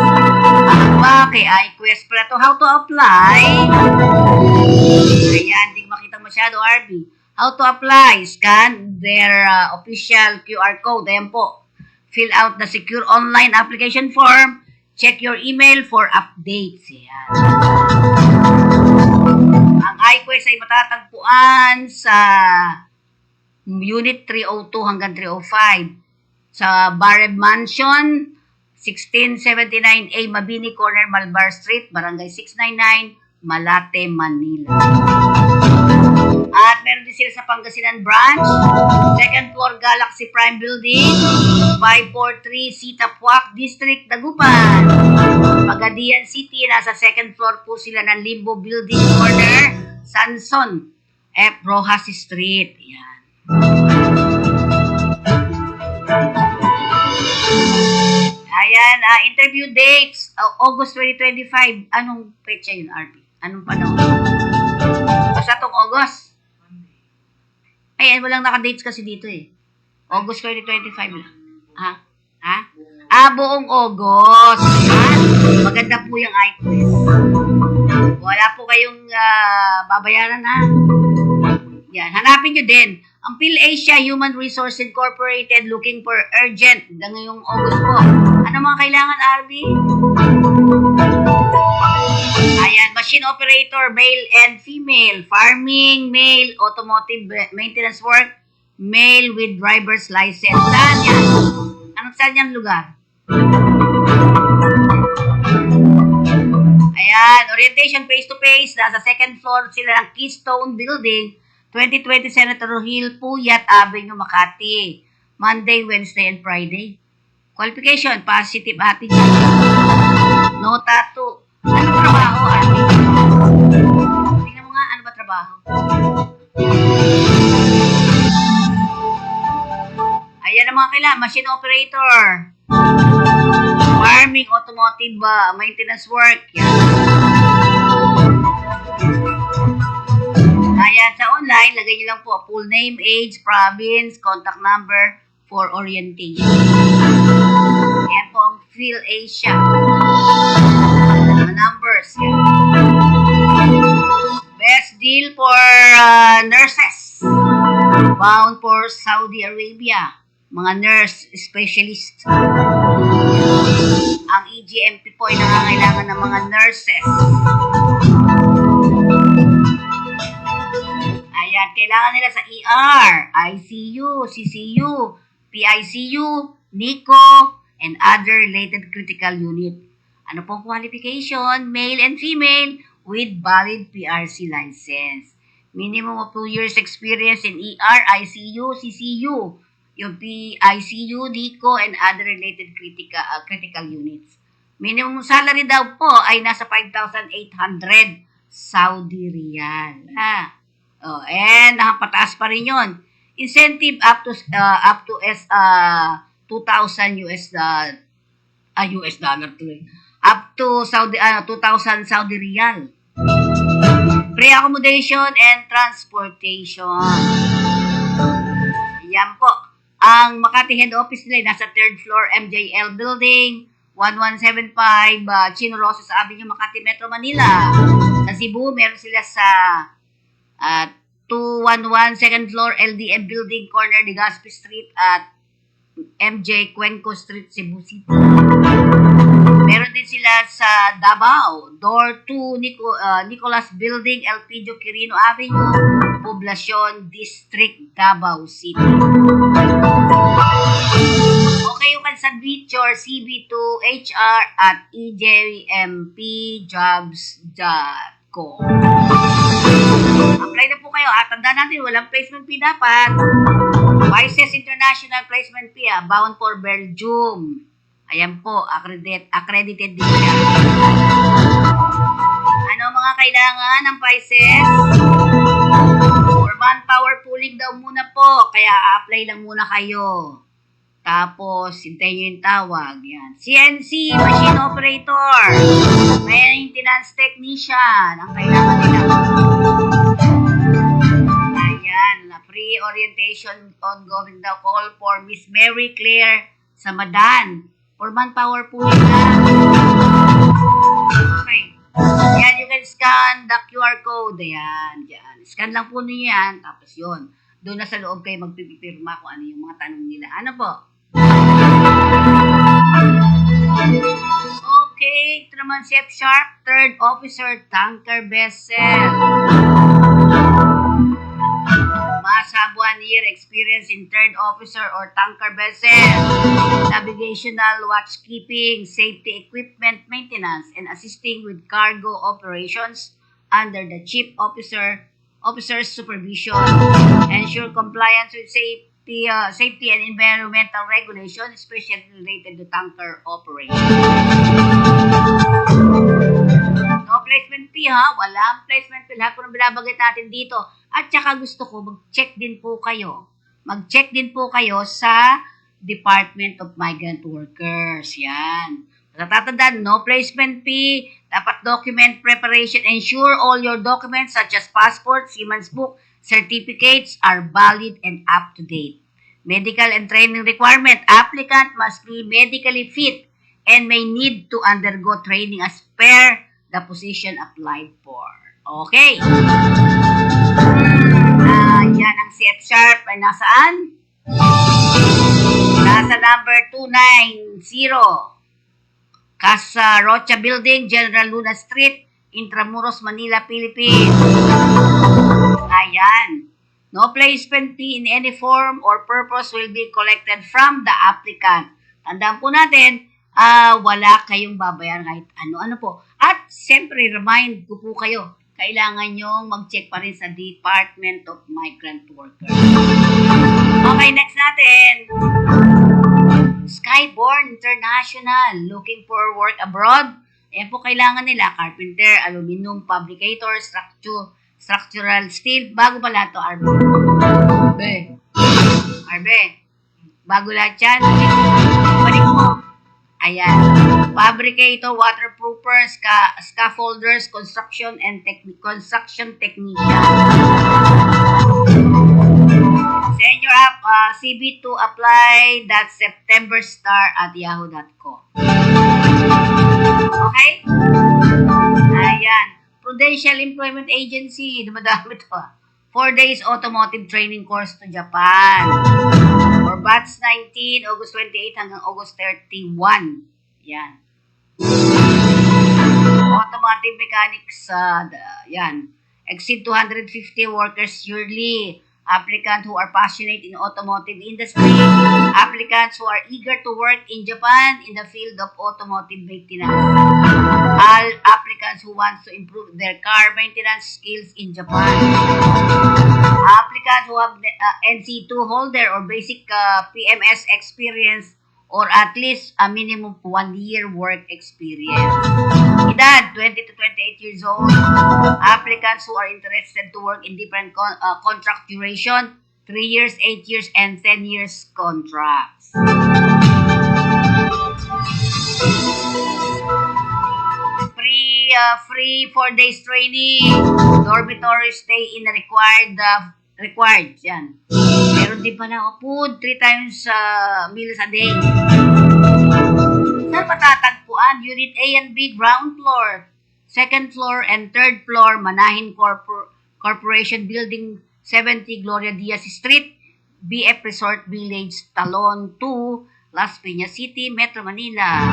S3: Kay iQuest pala to. How to apply? Ayan, hindi makita masyado, RB. How to apply? Scan their official QR code. Ayan po. Fill out the secure online application form. Check your email for updates. Ayan. Ang iQuest ay matatagpuan sa Unit 302 hanggang 305 sa Barrett Mansion, 1679A Mabini Corner, Malbar Street, Barangay 699, Malate, Manila. At meron din sila sa Pangasinan Branch, 2nd floor Galaxy Prime Building, 543 Sitapuac District, Dagupan. Pagadian City, nasa 2nd floor po sila ng Limbo Building Corner, Sanson, F. Rojas Street. Yan. Ayan, interview dates, August 2025. Anong petsa yun, RP? Anong panahon? Basta itong August. Ay, walang naka-dates kasi dito eh. August 2025 lang. Buong August. Maganda po yung iQuest. Wala po kayong babayaran ha. Yan, hanapin nyo din. Ang PhilAsia Human Resource Incorporated looking for urgent ngayong August po. Ano mga kailangan, RB? Ayan, machine operator, male and female. Farming, male, automotive maintenance work, male with driver's license. Saan yan? Saan yung lugar? Ayan, orientation face-to-face. Nasa second floor sila ng Keystone Building, 2020 Senator Hill, Puyat Avenue, Makati. Monday, Wednesday, and Friday. Qualification, positive attitude. No tattoo. Ano trabaho, ate? Tingnan mo nga, ano ba trabaho? Ayan ang mga kailangan. Machine operator. Farming, automotive, maintenance work. Yan. Ayan, sa online, lagay nyo lang po full name, age, province, contact number for orientation. Ayan po ang PhilAsia. Mga numbers. Yan. Best deal for nurses. Bound for Saudi Arabia. Mga nurse specialist. Ang EGMP po ay nangangailangan ng mga nurses. Ayan, kailangan nila sa ER, ICU, CCU, PICU, NICU, and other related critical unit. Ano pong qualification? Male and female with valid PRC license. Minimum of 2 years experience in ER, ICU, CCU, yung PICU, NICU, and other related critical units. Minimum salary daw po ay nasa 5,800 Saudi Riyal. And nakapataas pa rin yun. Incentive up to 2,000 US dollar tuloy. Up to 2,000 Saudi Riyal. Free accommodation and transportation. Yan po. Ang Makati head office nila ay nasa 3rd floor MJL Building, 1175 Chino Rosas Avenue, Makati, Metro Manila. Sa Cebu, meron sila sa 211 2nd floor LDM Building, corner Legazpi Street at MJ Cuenco Street, Cebu City. Meron din sila sa Davao, door 2 Nicolas Building, Elpidio Quirino Avenue, Poblacion District, Davao City. Okay, you can submit your CV to hr@ejmpjobs.com. Apply na po kayo. Tandaan natin, walang placement fee dapat. Vices International Placement Fee, bound for Belgium. Ayan po, accredited din siya. Ano mga kailangan ng Vices? For manpower pooling daw muna po, kaya apply lang muna kayo. Tapos, hintayin nyo yung tawag. Yan. CNC, machine operator, maintenance technician, ang kailangan nila. Ayan, free orientation ongoing daw. Call for Miss Mary Claire Samadan. For manpower po nila. Okay. Yan, you can scan the QR code. Ayan, yan. Scan lang po niyo yan. Tapos yun. Doon na sa loob kayo magpipirma kung ano yung mga tanong nila. Ano po? Okay. Ito naman si F. Sharp, 3rd Officer, Tanker Vessel. Must have 1 year experience in 3rd Officer or Tanker Vessel, navigational watchkeeping, safety equipment maintenance, and assisting with cargo operations under the Chief Officer's supervision. Ensure compliance with safety and environmental regulations, especially related to tanker operation. No placement fee ha, walang placement fee. Lahat po ng binabanggit natin dito. At saka gusto ko, mag-check din po kayo. Mag-check din po kayo sa Department of Migrant Workers. Yan. Natatandaan, no placement fee, dapat document preparation, ensure all your documents such as passport, seaman's book, Certificates are valid and up to date. Medical and training requirement. Applicant must be medically fit and may need to undergo training as per the position applied for. Okay. Yan ang CF Sharp ay nasaan? Nasa number 290. Casa Rocha Building, General Luna Street, Intramuros, Manila, Philippines. Ayan. No placement fee in any form or purpose will be collected from the applicant. Tandaan po natin, wala kayong babayaran kahit ano-ano po. At siyempre, remind ko po kayo, kailangan nyo mag-check pa rin sa Department of Migrant Workers. Okay, next natin. Skyborn International, looking for work abroad. Ayan po, kailangan nila, carpenter, aluminum fabricator, structural steel. Bago pa lahat to, Arbe. Bago lahat yan. Balik mo. Ayan. Fabricator, waterproofers, scaffolders, construction technician. Send your CV to apply that September star at yahoo.com. Okay? Ayan. Prudential Employment Agency. Dumadami ito 4 days automotive training course to Japan. For batch 19, August 28 hanggang August 31. Yan. Automotive mechanics, yan. Exceed 250 workers yearly. Applicants who are passionate in automotive industry. Applicants who are eager to work in Japan in the field of automotive maintenance. All applicants who want to improve their car maintenance skills in Japan. Applicants who have NC2 holder or basic PMS experience or at least a minimum 1 year work experience. Edad, 20 to 28 years old. Applicants who are interested to work in different contract duration, 3 years, 8 years, and 10 years contracts. Free 4 days training. Dormitory stay in the required. Yan. Meron din pala food 3 times meals a day. Saan patatagpuan? Unit A and B, ground floor, second floor, and third floor, Manahin Corporation Building, 70 Gloria Diaz Street, BF Resort Village, Talon 2, Las Piñas City, Metro Manila.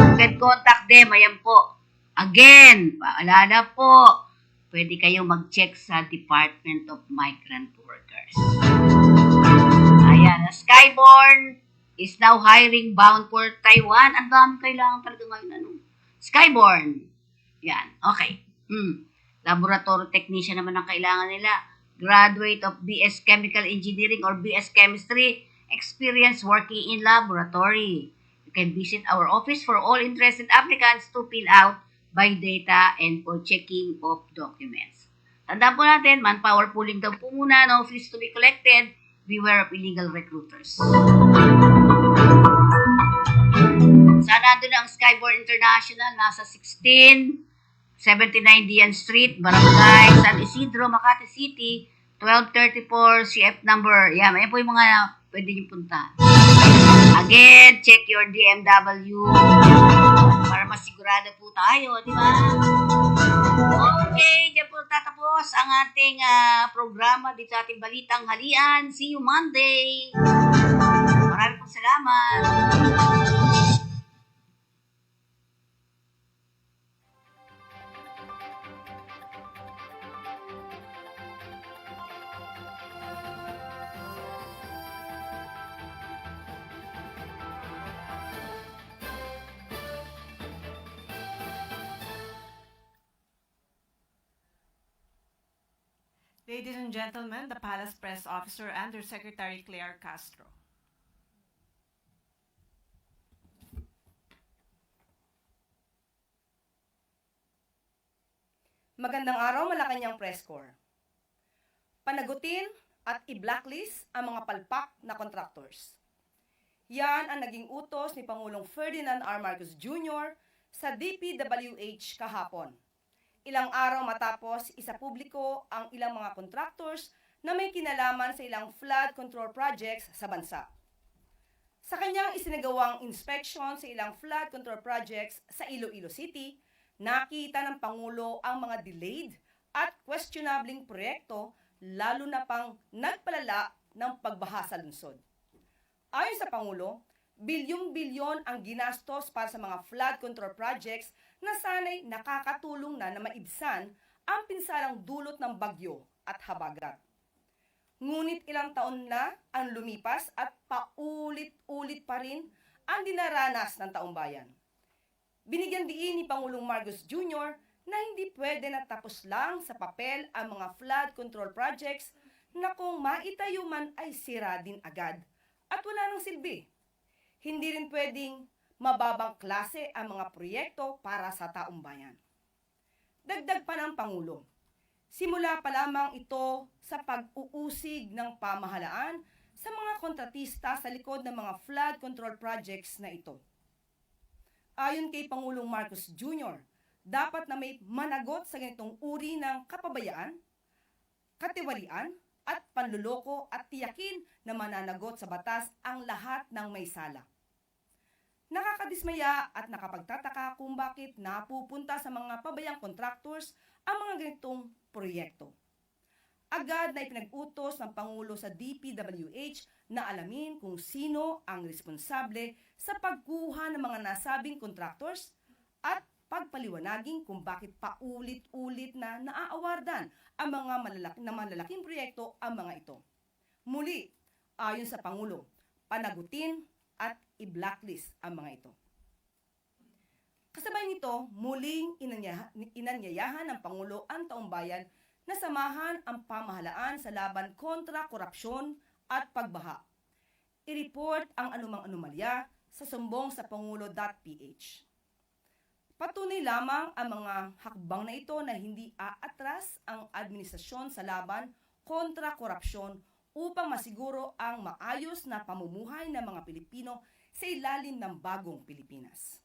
S3: You can contact them. Ayan po. Again, paalala po, pwede kayong mag-check sa Department of Migrant Workers. Ayan, Skyborn is now hiring bound for Taiwan. Ang dami kailangan talaga ngayon. Skyborn. Yan, okay. Laboratory technician naman ang kailangan nila. Graduate of BS Chemical Engineering or BS Chemistry, experience working in laboratory. You can visit our office for all interested applicants to fill out by data and for checking of documents. Tandaan po natin, manpower pooling daw po muna, no fees to be collected, beware of illegal recruiters. Saan nandun ang Skyborn International? Nasa 1679 Dian Street, Barangay San Isidro, Makati City, 1234 CF number. Yan, ayan po yung mga pwede nyo punta. Again, check your DMW para masigurado po tayo, di ba? Okay, dyan po tatapos ang ating programa dito sa ating Balitang Halian. See you Monday! Maraming pong salamat!
S5: Ladies and gentlemen, the Palace Press Officer Undersecretary Claire Castro.
S10: Magandang araw, Malacanang Press Corps. Panagutin at i-blacklist ang mga palpak na contractors. Yan ang naging utos ni Pangulong Ferdinand R. Marcos Jr. sa DPWH kahapon. Ilang araw matapos isapubliko ang ilang mga contractors na may kinalaman sa ilang flood control projects sa bansa. Sa kanyang isinagawang inspection sa ilang flood control projects sa Iloilo City, nakita ng Pangulo ang mga delayed at questionabling proyekto, lalo na pang nagpalala ng pagbaha sa lungsod. Ayon sa Pangulo, bilyong-bilyon ang ginastos para sa mga flood control projects na sana'y nakakatulong na maibsan ang pinsalang dulot ng bagyo at habagat. Ngunit ilang taon na ang lumipas at paulit-ulit pa rin ang dinaranas ng taong bayan. Binigyan diin ni Pangulong Marcos Jr. na hindi pwede na tapos lang sa papel ang mga flood control projects na kung maitayo man ay sira din agad at wala nang silbi. Hindi rin pwedeng mababang klase ang mga proyekto para sa taong bayan. Dagdag pa ng Pangulo, simula pa lamang ito sa pag-uusig ng pamahalaan sa mga kontratista sa likod ng mga flood control projects na ito. Ayon kay Pangulong Marcos Jr., dapat na may managot sa ganitong uri ng kapabayaan, katiwalian, at panluloko at tiyakin na mananagot sa batas ang lahat ng may sala. Nakakadismaya at nakapagtataka kung bakit napupunta sa mga pabayang contractors ang mga ganitong proyekto. Agad na ipinag-utos ng Pangulo sa DPWH na alamin kung sino ang responsable sa pagkuha ng mga nasabing contractors at pagpaliwanagin kung bakit paulit-ulit na naaawardan ang mga malalaking proyekto ang mga ito. Muli, ayon sa Pangulo, panagutin at i-blacklist ang mga ito. Kasabay nito, muling inanyayahan ng Pangulo ang taong bayan na samahan ang pamahalaan sa laban kontra korupsyon at pagbaha. I-report ang anumang anomalya sa sumbong sa pangulo.ph. Patunay lamang ang mga hakbang na ito na hindi aatras ang administrasyon sa laban kontra korupsyon upang masiguro ang maayos na pamumuhay ng mga Pilipino sa ilalim ng bagong Pilipinas.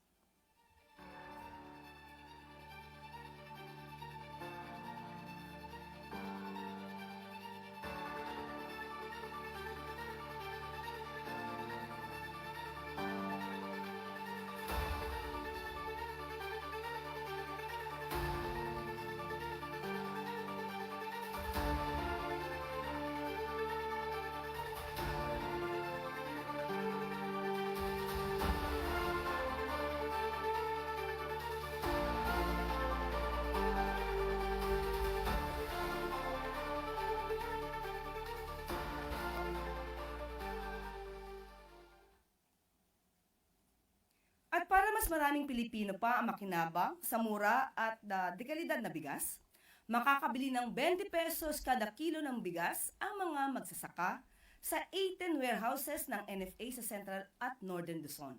S10: At para mas maraming Pilipino pa ang makinabang sa mura at dekalidad na bigas, makakabili ng 20 pesos kada kilo ng bigas ang mga magsasaka sa 18 warehouses ng NFA sa Central at Northern Luzon.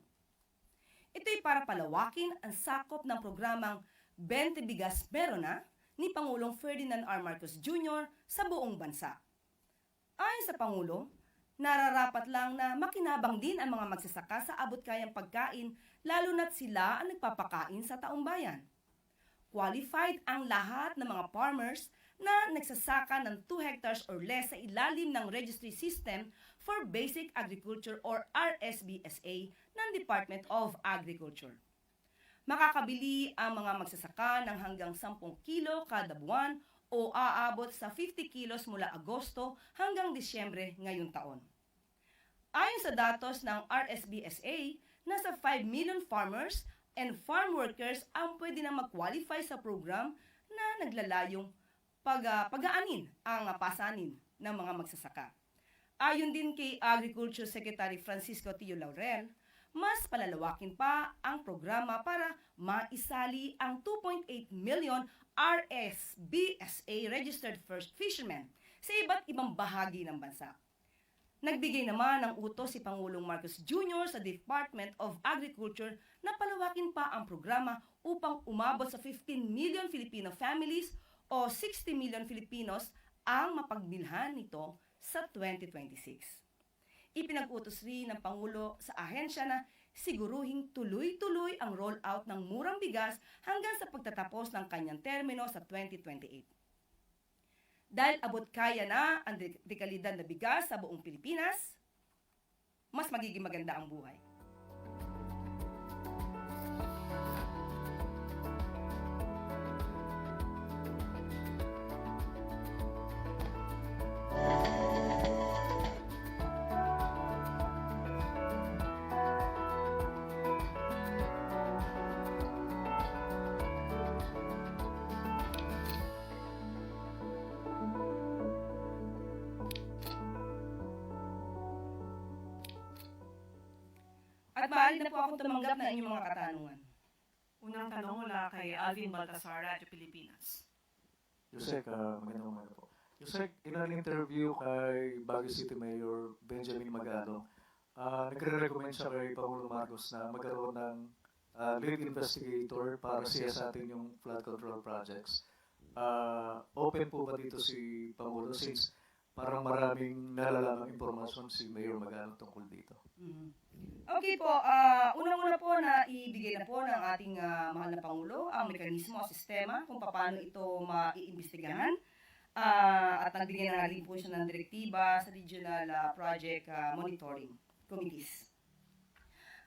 S10: Ito'y para palawakin ang sakop ng programang 20 Bigas Meron Na ni Pangulong Ferdinand R. Marcos Jr. sa buong bansa. Ayon sa Pangulo, nararapat lang na makinabang din ang mga magsasaka sa abot-kayang pagkain lalo na't sila ang nagpapakain sa taong bayan. Qualified ang lahat ng mga farmers na nagsasaka ng 2 hectares or less sa ilalim ng Registry System for Basic Agriculture or RSBSA ng Department of Agriculture. Makakabili ang mga magsasaka ng hanggang 10 kilo kada buwan o aabot sa 50 kilos mula Agosto hanggang Disyembre ngayong taon. Ayon sa datos ng RSBSA, nasa 5 million farmers and farm workers ang pwede na mag-qualify sa program na naglalayong pag-aanin ang pasanin ng mga magsasaka. Ayon din kay Agriculture Secretary Francisco Tio Laurel, mas palalawakin pa ang programa para maisali ang 2.8 million RSBSA registered fishermen sa iba't ibang bahagi ng bansa. Nagbigay naman ng utos si Pangulong Marcos Jr. sa Department of Agriculture na palawakin pa ang programa upang umabot sa 15 million Filipino families o 60 million Filipinos ang mapagbilhan nito sa 2026. Ipinag-utos rin ng Pangulo sa ahensya na siguruhing tuloy-tuloy ang rollout ng murang bigas hanggang sa pagtatapos ng kanyang termino sa 2028. Dahil abot kaya na ang dekalidad na bigas sa buong Pilipinas, mas magiging maganda ang buhay. At maaari na po akong tumanggap na inyong mga katanungan.
S5: Unang tanong mula kay Alvin Baltasar, Radyo Pilipinas.
S11: Yusek, magandang umaga po. Yusek, in an interview kay Baguio City Mayor Benjamin Magalong, nagre-recommend siya kay Pangulo Marcos na magkaroon ng lead investigator para siyasatin yung flood control projects. Open po ba dito si Pangulo since parang maraming nalalamang impormasyon si Mayor Magalong tungkol dito?
S10: Okay po, unang-una po na ibigay na po ng ating mahal na Pangulo ang mekanismo o sistema kung paano ito maiimbestigahan. At nagbigay na rin po siya ng direktiba sa regional project monitoring committees.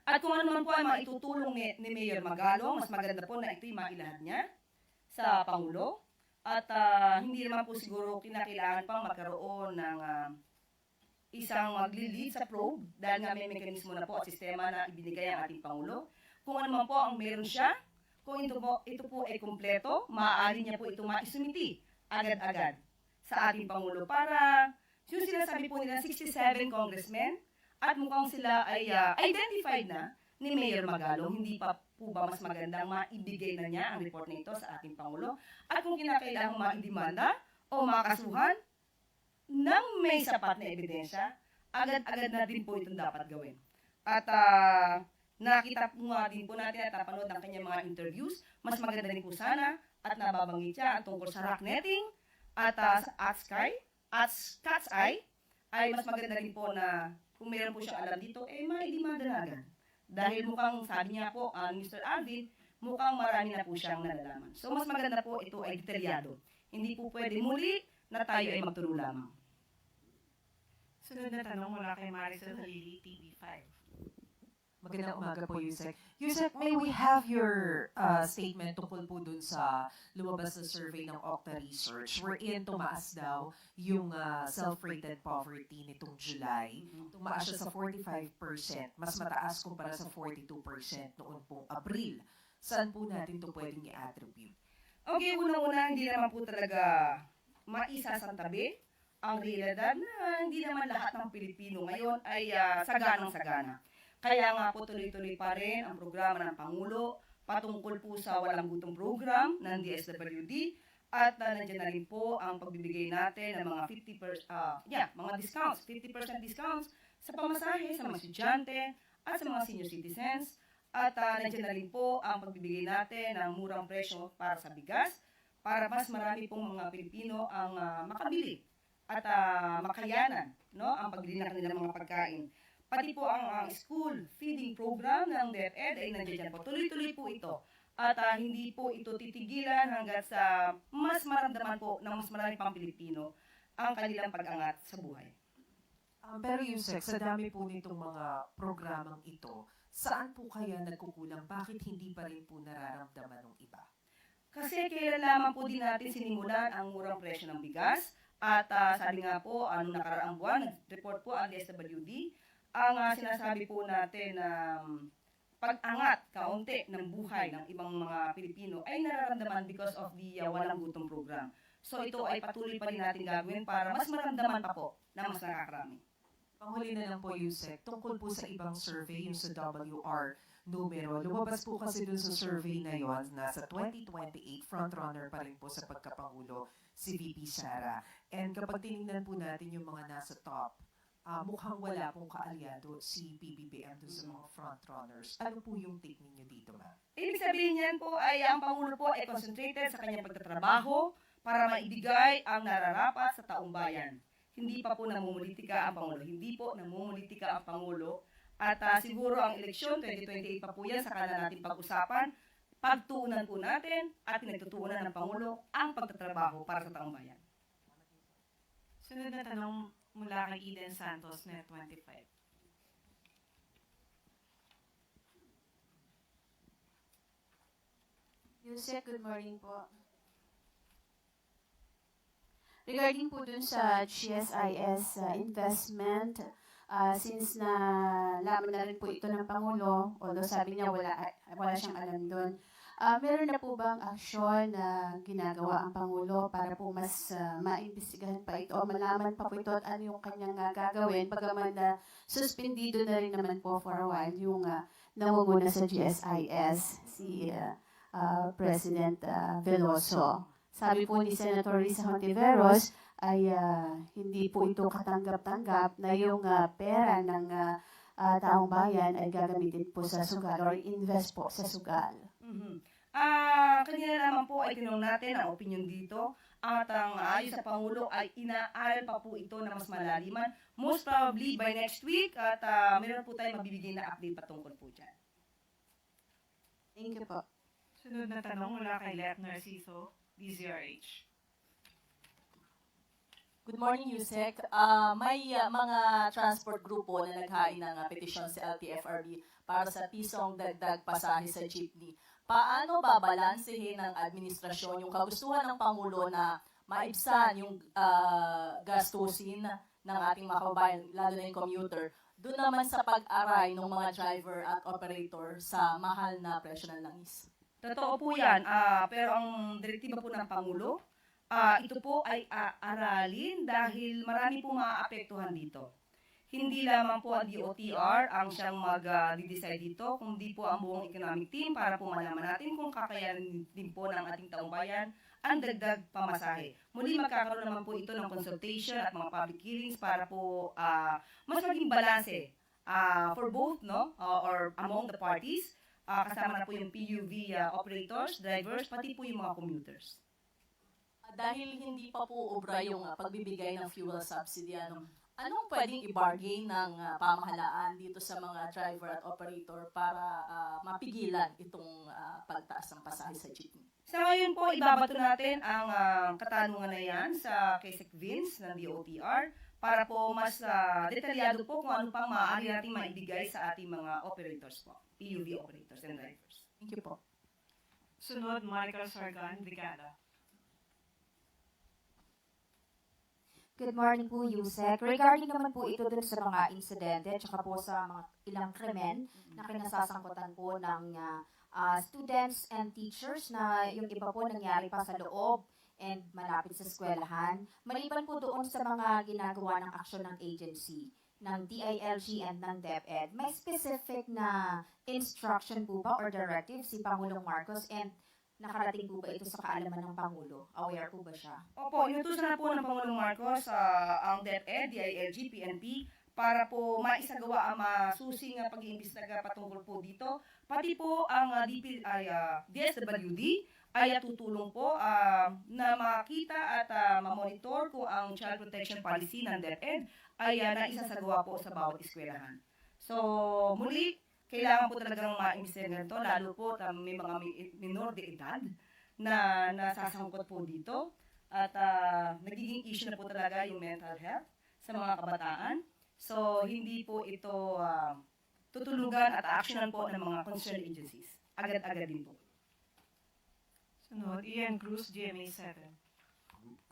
S10: At kung ano naman po ay maitutulong ni Mayor Magalong, mas maganda po na ito'y mailahad niya sa Pangulo. At hindi naman po siguro kinakailangan pang magkaroon ng isang maglilid sa probe dahil nga may mekanismo na po at sistema na ibinigay ang ating Pangulo. Kung ano man po ang meron siya, kung ito po ay kumpleto, maaari niya po ito maisumiti agad-agad sa ating Pangulo para yung sinasabi po nila 67 congressmen at mukhang sila ay identified na ni Mayor Magalong. Hindi pa po ba mas magandang maibigay na niya ang report na ito sa ating Pangulo? At kung kinakailangang maidemanda o makasuhan nang may sapat na ebidensya, agad-agad na din po itong dapat gawin. At nakita po nga din po natin at napanood ng kanyang mga interviews, mas maganda rin po sana at nababanggit siya ang tungkol sa rock netting at sa Cat's Eye, ay mas maganda rin po na kung meron po siyang alam dito, maidemanda na agad. Dahil mukhang, sabi niya po, Mr. Alvin, mukhang marami na po siyang nalalaman. So, mas maganda po ito ay detalyado. Hindi po pwede muli na tayo ay magturo lamang.
S5: Sunod na tanong mula kay Maricel Halili, TV5.
S12: Magandang umaga po, Yusek. Yusek, may we have your statement tungkol po dun sa lumabas na survey ng Okta Research wherein tumaas daw yung self-rated poverty nitong July. Tumaas siya sa 45%, mas mataas kumpara sa 42% noon pong Abril. Saan po natin ito pwedeng i-attribute?
S10: Okay, unang-una, hindi naman po talaga maisasantabi ang realidad na hindi naman lahat ng Pilipino ngayon ay saganang-sagana. Kaya nga po tuloy-tuloy pa rin ang programa ng Pangulo patungkol po sa walang gutom program ng DSWD at nandiyan na rin po ang pagbibigay natin ng mga 50% discounts sa pamasahe sa mga estudyante at sa mga senior citizens at nandiyan na rin po ang pagbibigay natin ng murang presyo para sa bigas para mas marami pong mga Pilipino ang makabili at makayanan ang pagbili ng kanilang mga pagkain. Pati po ang school feeding program ng DepEd ay nandiyan po. Tuloy-tuloy po ito. At hindi po ito titigilan hanggang sa mas maramdaman po ng mas marami pang Pilipino ang kanilang pag-angat sa buhay.
S12: Pero Yusek, sa dami po nitong mga programang ito, saan po kaya nagkukulang? Bakit hindi pa rin po nararamdaman ng iba?
S10: Kasi kailan lamang po din natin sinimulan ang murang presyo ng bigas. At sabi nga po, nakaraang buwan, nag-report po ang DSWD, ang sinasabi po natin na pag-angat kaunti ng buhay ng ibang mga Pilipino ay nararamdaman because of the walang gutom program. So ito ay patuloy pa rin natin gagawin para mas maramdaman pa po na mas nakakarami.
S12: Panghuli na lang po, Yusek, tungkol po sa ibang survey, yung sa WR numero. Lumabas po kasi dun sa survey na yon na sa 2028, frontrunner pa rin po sa pagkapangulo si VP Sara. And kapag tinignan po natin yung mga nasa top, mukhang wala pong kaalyado si PBBM doon sa mga frontrunners. Ano po yung take ninyo dito, ma'am?
S10: Ibig sabihin niyan po ay ang Pangulo po ay concentrated sa kanyang pagtatrabaho para maibigay ang nararapat sa taong bayan. Hindi pa po namumulitika ang Pangulo. Hindi po namumulitika ang Pangulo At siguro ang eleksyon, 2028 pa po yan, saka na natin pag-usapan. Pagtuunan po natin at pinagtutuunan ng Pangulo ang pagtatrabaho para sa taong bayan.
S5: Sunod na tanong mula kay Eden Santos, Net 25.
S13: Yusek, good morning po. Regarding po dun sa GSIS investment, since na laman na rin po ito ng Pangulo, although sabi niya wala siyang alam dun, meron na po bang aksyon na ginagawa ang Pangulo para po mas maimbestigahan pa ito o malaman pa po ito at ano yung kanyang gagawin, bagaman na suspendido na rin naman po for a while yung nangunguna sa GSIS, si President Veloso. Sabi po ni Senator Risa Hontiveros ay hindi po ito katanggap-tanggap na yung pera ng taong bayan ay gagamitin po sa sugal or invest po sa sugal.
S10: Kanina naman po ay tinanong natin ang opinion dito at ang ayon sa Pangulo ay inaaral pa po ito na mas malaliman. Most probably by next week at meron po tayong mabibigay na update patungkol po dyan.
S13: Thank you po.
S5: Sunod na tanong mula kay Let Narciso, DZRH.
S14: Good morning, Yusek. May mga transport grupo na naghain ng petisyon sa LTFRB para sa pisong dagdag pasahe sa jeepney. Paano babalansehin ng administrasyon yung kagustuhan ng Pangulo na maibsan yung gastusin ng ating mga kababayan, lalo na yung commuter, doon naman sa pag-aray ng mga driver at operator sa mahal na presyo ng langis?
S10: Totoo po yan, pero ang direktiba po ng Pangulo, ito po ay aralin dahil marami po maaapektuhan dito. Hindi lamang po ang DOTR ang siyang mag-decide dito, kundi po ang buong economic team para po malaman natin kung kakayanin din po ng ating taong bayan ang dagdag pamasahe. Muli magkakaroon naman po ito ng consultation at mga public hearings para po mas maging balanse for both, no, or among the parties. Kasama na po yung PUV operators, drivers, pati po yung mga commuters.
S14: Dahil hindi pa po obra yung pagbibigay ng fuel subsidy, anong pwedeng i-bargain ng pamahalaan dito sa mga driver at operator para mapigilan itong pagtaas ng pasahe sa jeepney?
S10: Sa ngayon po, ibabato natin ang katanungan na yan sa Kesek Vince ng DOTR para po mas detalyado po kung ano pang maaari natin maibigay sa ating mga operators po, PUV operators and drivers.
S14: Thank you po.
S5: Sunod, Michael Sargan, Brigada.
S15: Good morning po, Yusek. Regarding naman po ito dun sa mga insidente at saka po sa mga ilang krimen na kinasasangkutan po ng students and teachers na yung iba po nangyari pa sa loob and malapit sa eskwelahan. Maliban po doon sa mga ginagawa ng aksyon ng agency, ng DILG and ng DepEd, may specific na instruction po ba or directive si Pangulong Marcos and nakarating po ba ito sa kaalaman ng Pangulo? Aware po ba siya?
S10: Opo, inutusan na po ng Pangulong Marcos ang DepEd, DILG, PNP para po maisagawa ang masusing pag-iimbestiga patungkol po dito. Pati po ang DSWD ay tutulong po na makita at mamonitor kung ang child protection policy ng DepEd ay naisasagawa po sa bawat eskwelahan. So, muli, kailangan po talagang maimbestigahan ito, lalo po may mga minor de edad na nasasangkot po dito. At nagiging issue na po talaga yung mental health sa mga kabataan. So, hindi po ito tutulugan at actionan po ng mga concerned agencies. Agad-agad din po.
S5: Sunod, Ian Cruz, GMA 7.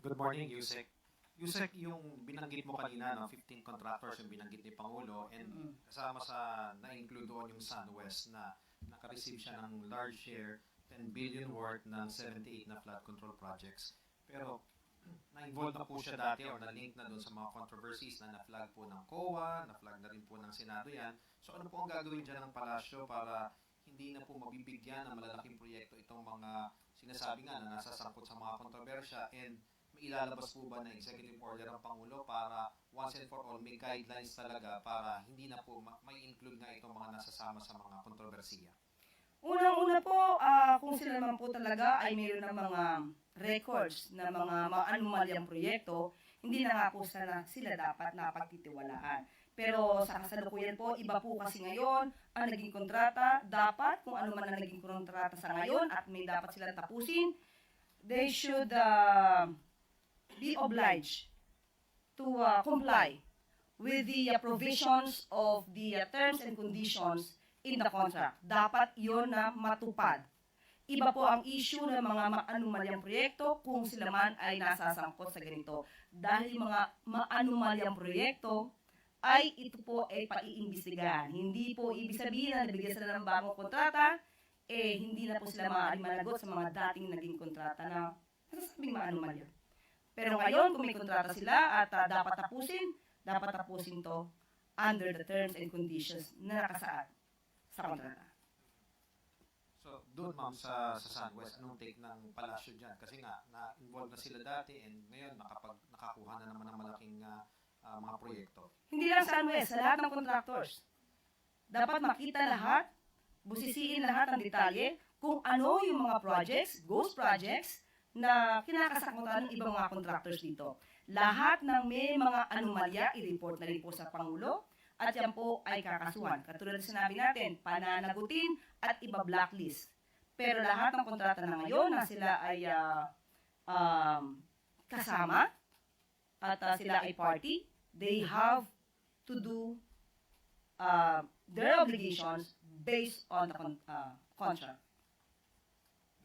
S16: Good morning, Yusek. Yusek, yung binanggit mo kanina, 15 contractors yung binanggit ni Pangulo and kasama sa na-include doon yung SunWest na naka-receive siya ng large share, 10 billion worth ng 78 na flood control projects. Pero na-involved na po siya dati or na-link na doon sa mga controversies na na-flag po ng COA, na-flag na rin po ng Senado yan. So ano po ang gagawin dyan ng palasyo para hindi na po mabibigyan ng malalaking proyekto itong mga sinasabi nga na nasasangkot sa mga kontrobersya and may ilalabas po ba na executive order ng Pangulo para once and for all may guidelines talaga para hindi na po may include nga itong mga nasasama sa mga kontrobersiya?
S10: Unang-una po, kung sila naman po talaga ay mayroon ng mga records na mga anomalyang proyekto, hindi na nga po sila dapat napagtitiwalaan. Pero sa kasalukuyan po, iba po kasi ngayon ang naging kontrata. Dapat, kung ano man ang naging kontrata sa ngayon at may dapat silang tapusin, they should be obliged to comply with the provisions of the terms and conditions in the contract. Dapat yon na matupad. Iba po ang issue ng mga maanumalyang proyekto kung sila man ay nasasangkot sa ganito. Dahil mga maanumalyang proyekto ay ito po ay paiimbestigahan. Hindi po ibig sabihin na nabigyan sila ng bagong kontrata, hindi na po sila maaaring managot sa mga dating naging kontrata na nasasabing maanumalya. Pero ngayon, kung may kontrata sila at dapat tapusin to under the terms and conditions na nakasaad sa kontrata.
S16: So, doon ma'am sa SunWest, anong take ng palasyo dyan? Kasi nga, na-involved na sila dati and ngayon nakakuha na naman ng malaking mga proyekto.
S10: Hindi lang SunWest, sa lahat ng contractors. Dapat makita lahat, busisiin lahat ang detalye kung ano yung mga projects, ghost projects, na kinakasakutan ng ibang mga contractors dito. Lahat ng may mga anomalya, i-report na rin po sa Pangulo, at yan po ay kakasuhan. Katulad na sinabi natin, pananagutin at iba-blacklist. Pero lahat ng kontrata na ngayon na sila ay kasama at sila ay party, they have to do their obligations based on the contract.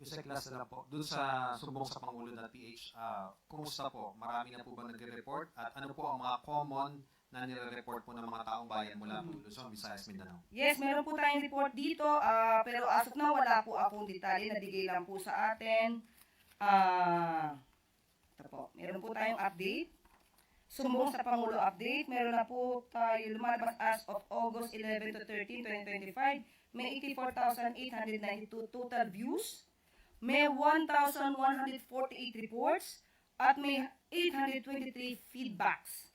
S16: Yusek, last na lang po. Doon sa sumbong sa Pangulo na PH, kumusta po? Marami na po ba nagre-report? At ano po ang mga common na nire-report po ng mga taong bayan mula po Luzon, Visayas, Mindanao?
S10: Yes, meron po tayong report dito, pero as of now, wala po akong detalye, nabigay lang po sa atin. Ito po, meron po tayong update. Sumbong sa Pangulo update, meron na po tayo lumalabas as of August 11 to 13, 2025. May 84,892 total views. May 1,148 reports at may 823 feedbacks.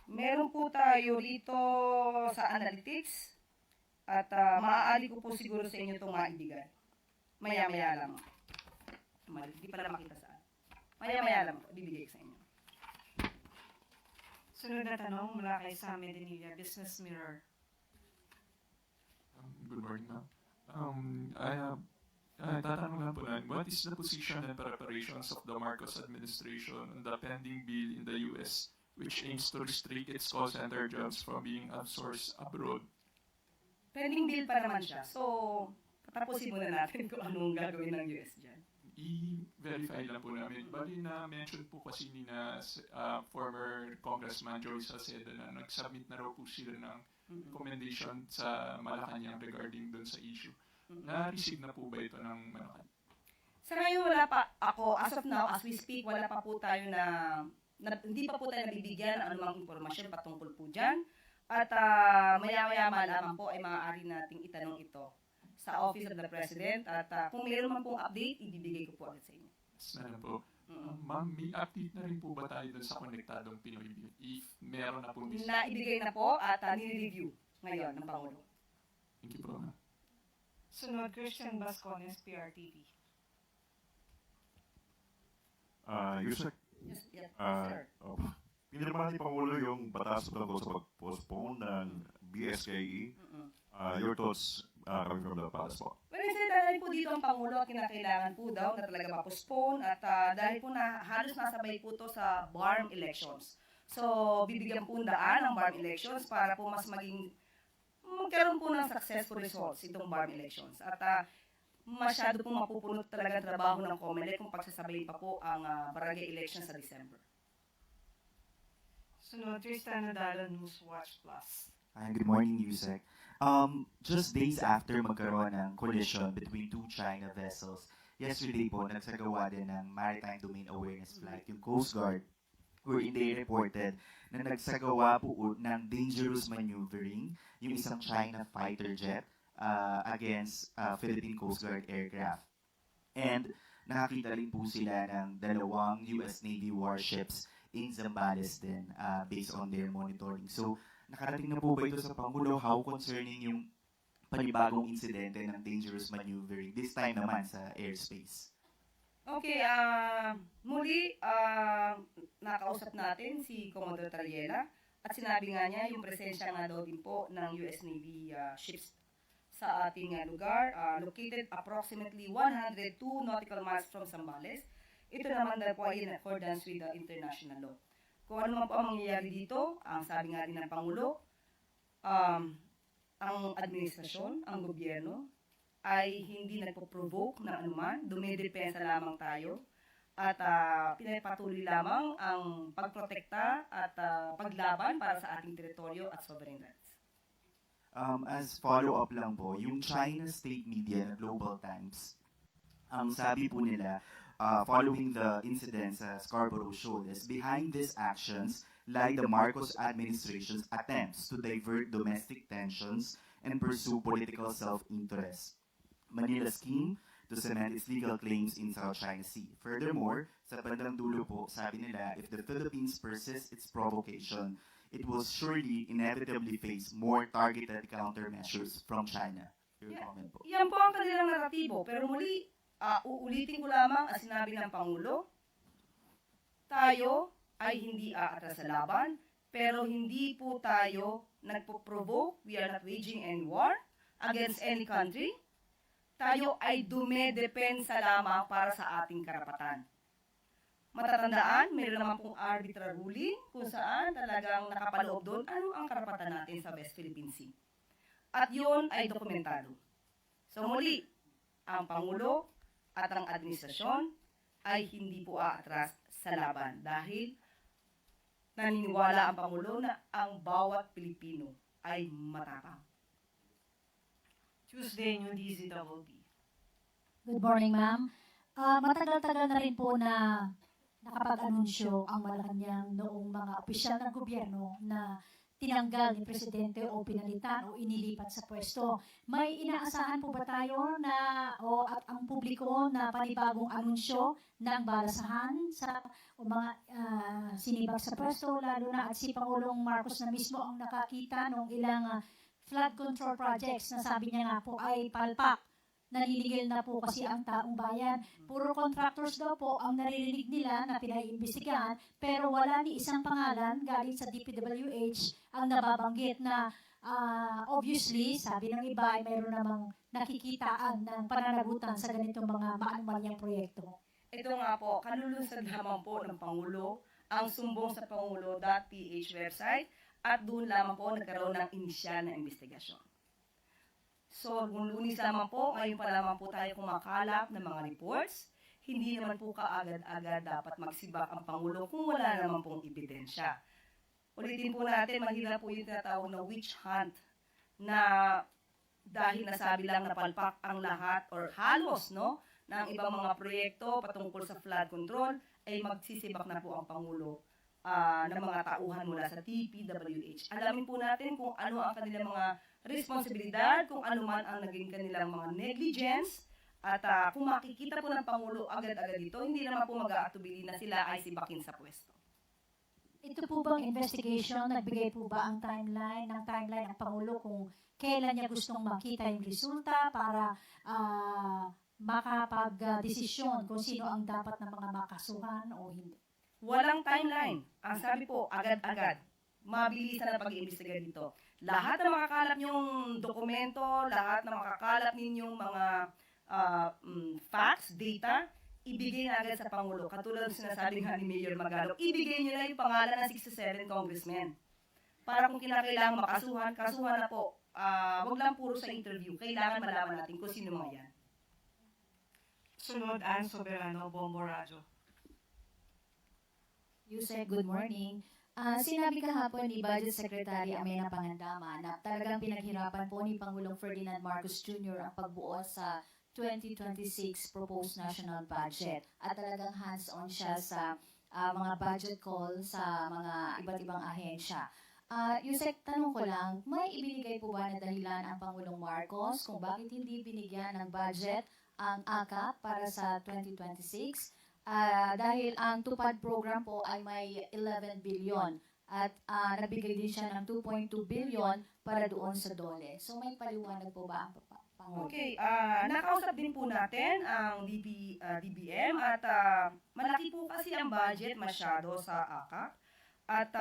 S10: Meron po tayo dito sa analytics at maaari ko po siguro sa inyo itong maibigay. Maya-maya lang. Hindi pala makita saan. Maya-maya lang bibigay ko sa inyo.
S5: Sunod na tanong mula kay Sam Medinilla, Business Mirror.
S17: Good morning, ma'am. Tatanong lang po na, what is the position and preparations of the Marcos administration on the pending bill in the US which aims to restrict its call center jobs from being outsourced abroad?
S10: Pending bill pa naman siya. So, patapusin muna natin kung anong gagawin ng US dyan.
S17: I-verify lang po namin. Bali na-mention po kasi ni na former Congressman Joey Salceda na nag-submit na raw po sila ng recommendation sa Malacanang regarding dun sa issue. Na-receive na po ba ito ng Malacanang?
S10: Sa ngayon wala pa ako, as of now, as we speak, wala pa po tayo hindi pa po tayo nabibigyan ng anumang impormasyon patungkol po dyan. At maya-maya lamang po ay maaari nating itanong ito sa Office of the President. At kung mayroon man pong update, ibibigay ko po agad sa inyo.
S17: Sana po. Ma'am, may update na rin po ba tayo dun sa Konektadong Pinoy Bill? If meron na po
S10: naibigay na po at nire-review ngayon ng Pangulo.
S17: Thank you po, ma'am.
S5: Sunod, Christian Bascones, PRTV.
S18: Yusek, pinirmahan ni Pangulo yung batas tungkol sa pag-postpone ng BSKE. Your thoughts coming from the palace po?
S10: Well, dahil po dito ang Pangulo, kinakailangan po daw na talaga ma-postpone at dahil po na halos nasabay po to sa BARM elections. So, bibigyan po daan ang BARM elections para po mas magkaroon po ng successful results itong BARM elections. At masyado pong mapupunot talaga ang trabaho ng COMELEC kung pagsasabay pa po ang barangay elections sa December.
S5: Sunod, Tristan Nadalo, Newswatch Plus.
S19: Hi, good morning, Yusek. Just days after magkaroon ng collision between two China vessels, yesterday po, nagsagawa din ng Maritime Domain Awareness Flight, yung Coast Guard, wherein they reported na nagsagawa po ng dangerous maneuvering yung isang China fighter jet against Philippine Coast Guard aircraft. And nakakita rin po sila ng 2 US Navy warships in Zambales din based on their monitoring. So, nakarating na po ba ito sa Pangulo? How concerning yung panibagong insidente ng dangerous maneuvering, this time naman sa airspace?
S10: Okay, muli, nakausap natin si Commodore Tariela at sinabi nga niya yung presensya nga daw din po ng US Navy ships sa ating lugar, located approximately 102 nautical miles from Zambales. Ito naman daw po ay in accordance with the international law. Kung ano man po ang mangyayari dito, ang sabi nga din ng Pangulo, ang administrasyon, ang gobyerno, ay hindi nagpo-provoke ng anuman, dumidepensa lamang tayo at pinapatuloy lamang ang pagprotekta at paglaban para sa ating teritoryo at sovereign rights.
S19: As follow-up lang po, yung China state media na Global Times, ang sabi po nila, following the incident sa Scarborough Shoal, is behind these actions lie the Marcos administration's attempts to divert domestic tensions and pursue political self-interest. Manila's scheme to cement its legal claims in South China Sea. Furthermore, sa bandang dulo po, sabi nila, if the Philippines persists its provocation, it will surely inevitably face more targeted countermeasures from China. Your comment po.
S10: Yan po ang kanilang naratibo. Pero muli, uulitin ko lamang ang sinabi ng Pangulo, tayo ay hindi aatras sa laban, pero hindi po tayo nagpo-provoke. We are not waging any war against any country. Tayo ay dumedepensa lamang para sa ating karapatan. Matatandaan, mayroon naman pong arbitral ruling kung saan talagang nakapaloob doon ano ang karapatan natin sa West Philippine Sea. At yun ay dokumentado. So muli, ang Pangulo at ang administrasyon ay hindi po aatras sa laban dahil naniniwala ang Pangulo na ang bawat Pilipino ay matapang.
S12: Tuesday, New DZWB.
S20: Good morning, ma'am. Matagal-tagal na rin po na nakapag-anunsyo ang Malacanang noong mga opisyal ng gobyerno na tinanggal ni Presidente o pinalitan o inilipat sa pwesto. May inaasahan po ba tayo na at ang publiko na panibagong anunsyo ng balasahan sa mga sinibak sa pwesto, lalo na at si Pangulong Marcos na mismo ang nakakita ng ilang flood control projects na sabi niya nga po ay palpak. Naninigil na po kasi ang taong bayan. Puro contractors daw po ang naririnig nila na pinaiimbestigahan, pero wala ni isang pangalan galing sa DPWH ang nababanggit na obviously, sabi ng iba ay mayroon namang nakikitaan ng pananagutan sa ganitong mga maanumalyang proyekto.
S10: Ito nga po, kalulunsad lamang po ng Pangulo ang sumbong sa pangulo.ph website at doon lamang po nagkaroon ng inisyal na investigasyon. So, kung Lunes lamang po, ngayon pa lamang po tayo kumakalap ng mga reports, hindi naman po kaagad-agad dapat magsibak ang Pangulo kung wala naman pong ebidensya. Ulitin po natin, mahirap po yung tinatawag na witch hunt na dahil nasabi lang na palpak ang lahat or halos ng ibang mga proyekto patungkol sa flood control, ay magsisibak na po ang Pangulo ng mga tauhan mula sa DPWH. Alamin po natin kung ano ang kanilang mga responsibilidad, kung ano man ang naging kanilang mga negligence, at kung makikita po ng Pangulo agad-agad dito, hindi naman po mag-aatubili na sila ay sibakin sa pwesto.
S20: Ito po bang investigation, nagbigay po ba ang timeline ng Pangulo kung kailan niya gustong makita yung resulta para makapag-desisyon kung sino ang dapat na mga makasuhan o hindi?
S10: Walang timeline. Ang sabi po, agad-agad. Mabilisan na pag-iimbestiga dito. Lahat na makakalap niyong dokumento, lahat na makakalap ninyong mga facts, data, ibigay na agad sa Pangulo. Katulad ng sinasabi nga ni Mayor Magalong, ibigay niyo na yung pangalan ng 67 congressmen. Para kung kinakailangan makasuhan, kasuhan na po. Wag lang puro sa interview. Kailangan malaman natin kung sino mga yan.
S12: Sunod, Ann Soberano, Bombo Radyo.
S20: Yusek, good morning. Sinabi kahapon ni Budget Secretary Amena Pangandama na talagang pinaghirapan po ni Pangulong Ferdinand Marcos Jr. ang pagbuo sa 2026 proposed national budget at talagang hands-on siya sa mga budget call sa mga iba't ibang ahensya. Yusek, tanong ko lang, may ibinigay po ba na dahilan ang Pangulong Marcos kung bakit hindi binigyan ng budget ang AKAP para sa 2026? Dahil ang TUPAD program po ay may 11 billion at nagbigay din siya ng 2.2 billion para doon sa DOLE. So may paliwanag po ba ang
S10: Okay, nakausap din po natin ang DBM at malaki po kasi ang budget masyado sa ACAC. At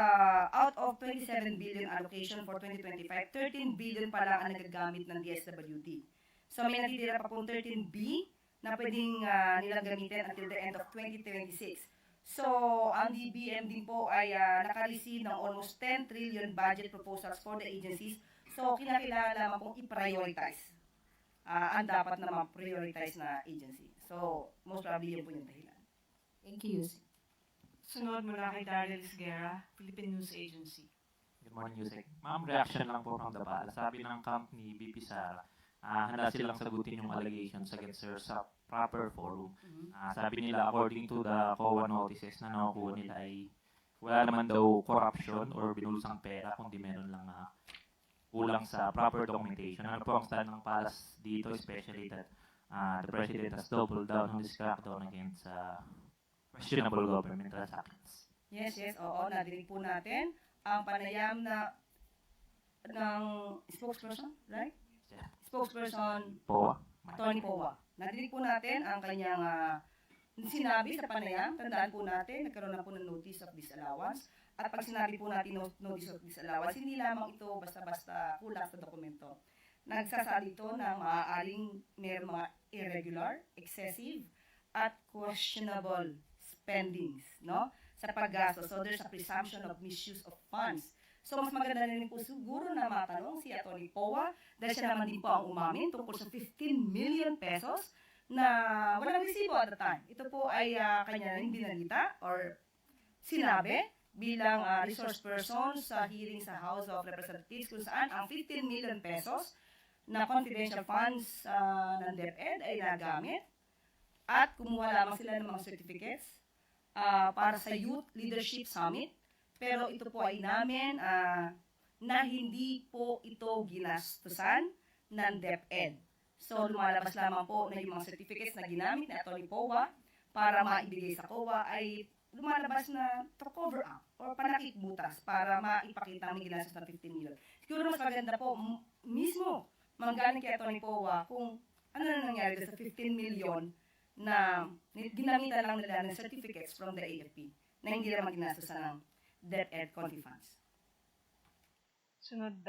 S10: out of 27 billion allocation for 2025, 13 billion pa lang ang nagagamit ng DSWD. So may natitira pa pong 13B na pwedeng nilang gamitin until the end of 2026. So ang DBM din po ay naka-receive ng almost 10 trillion budget proposals for the agencies. So kinakailangan lamang pong i-prioritize ang dapat na ma-prioritize na agency. So most probably yun po yung dahilan.
S15: Thank you, Yusek.
S5: Sunod mula kay Daryl Isguera, Philippine News Agency.
S21: Good morning, Yusek. Ma'am, reaction lang po from the palace. Sabi ng camp ni BP Sara, handa silang sagutin yung allegations against her sa proper forum. Sabi nila, according to the COA notices na nakukuha nila ay wala naman daw corruption or binulsang pera, kundi meron lang kulang sa proper documentation. Ano po ang stand ng palace dito, especially that the President has doubled down on this crackdown against questionable government transactions.
S10: Yes, oo, nadinig po natin ang panayam ng spokesperson, right?
S21: Yeah.
S10: Spokesperson
S21: POA.
S10: Tony Powa. Nadinig po natin ang kanyang sinabi sa panayam. Tandaan po natin, nagkaroon na po ng notice of disallowance. At pag sinabi po natin notice of disallowance, hindi lamang ito basta-basta kulang sa dokumento. Nagsasabi ito na maaaring mayroong mga irregular, excessive, at questionable spendings, no? Sa paggasto. So there's a presumption of misuse of funds. So mas maganda na rin po siguro na matanong si Atty. Powa dahil siya naman din po ang umamin tungkol sa 15 million pesos na walang resibo at the time. Ito po ay kanya rin binalita or sinabi bilang resource person sa hearing sa House of Representatives kung saan ang 15 million pesos na confidential funds ng DepEd ay nagamit at kumuha lamang sila ng mga certificates para sa Youth Leadership Summit. Pero ito po ay namin na hindi po ito ginastusan ng DepEd. So lumalabas lamang po na yung mga certificates na ginamit ni Atty. Powa para maibigay sa COA ay lumalabas na to cover up or panakikbutas para maipakita ang ginastos ng 15 million. Siguro mas maganda po mismo manggaling kay Atty. Powa kung ano na nangyari sa 15 million na ginamitan lang nila ng certificates from the AFP na hindi naman ginastosan ng DepEd Conti funds.
S5: Sunod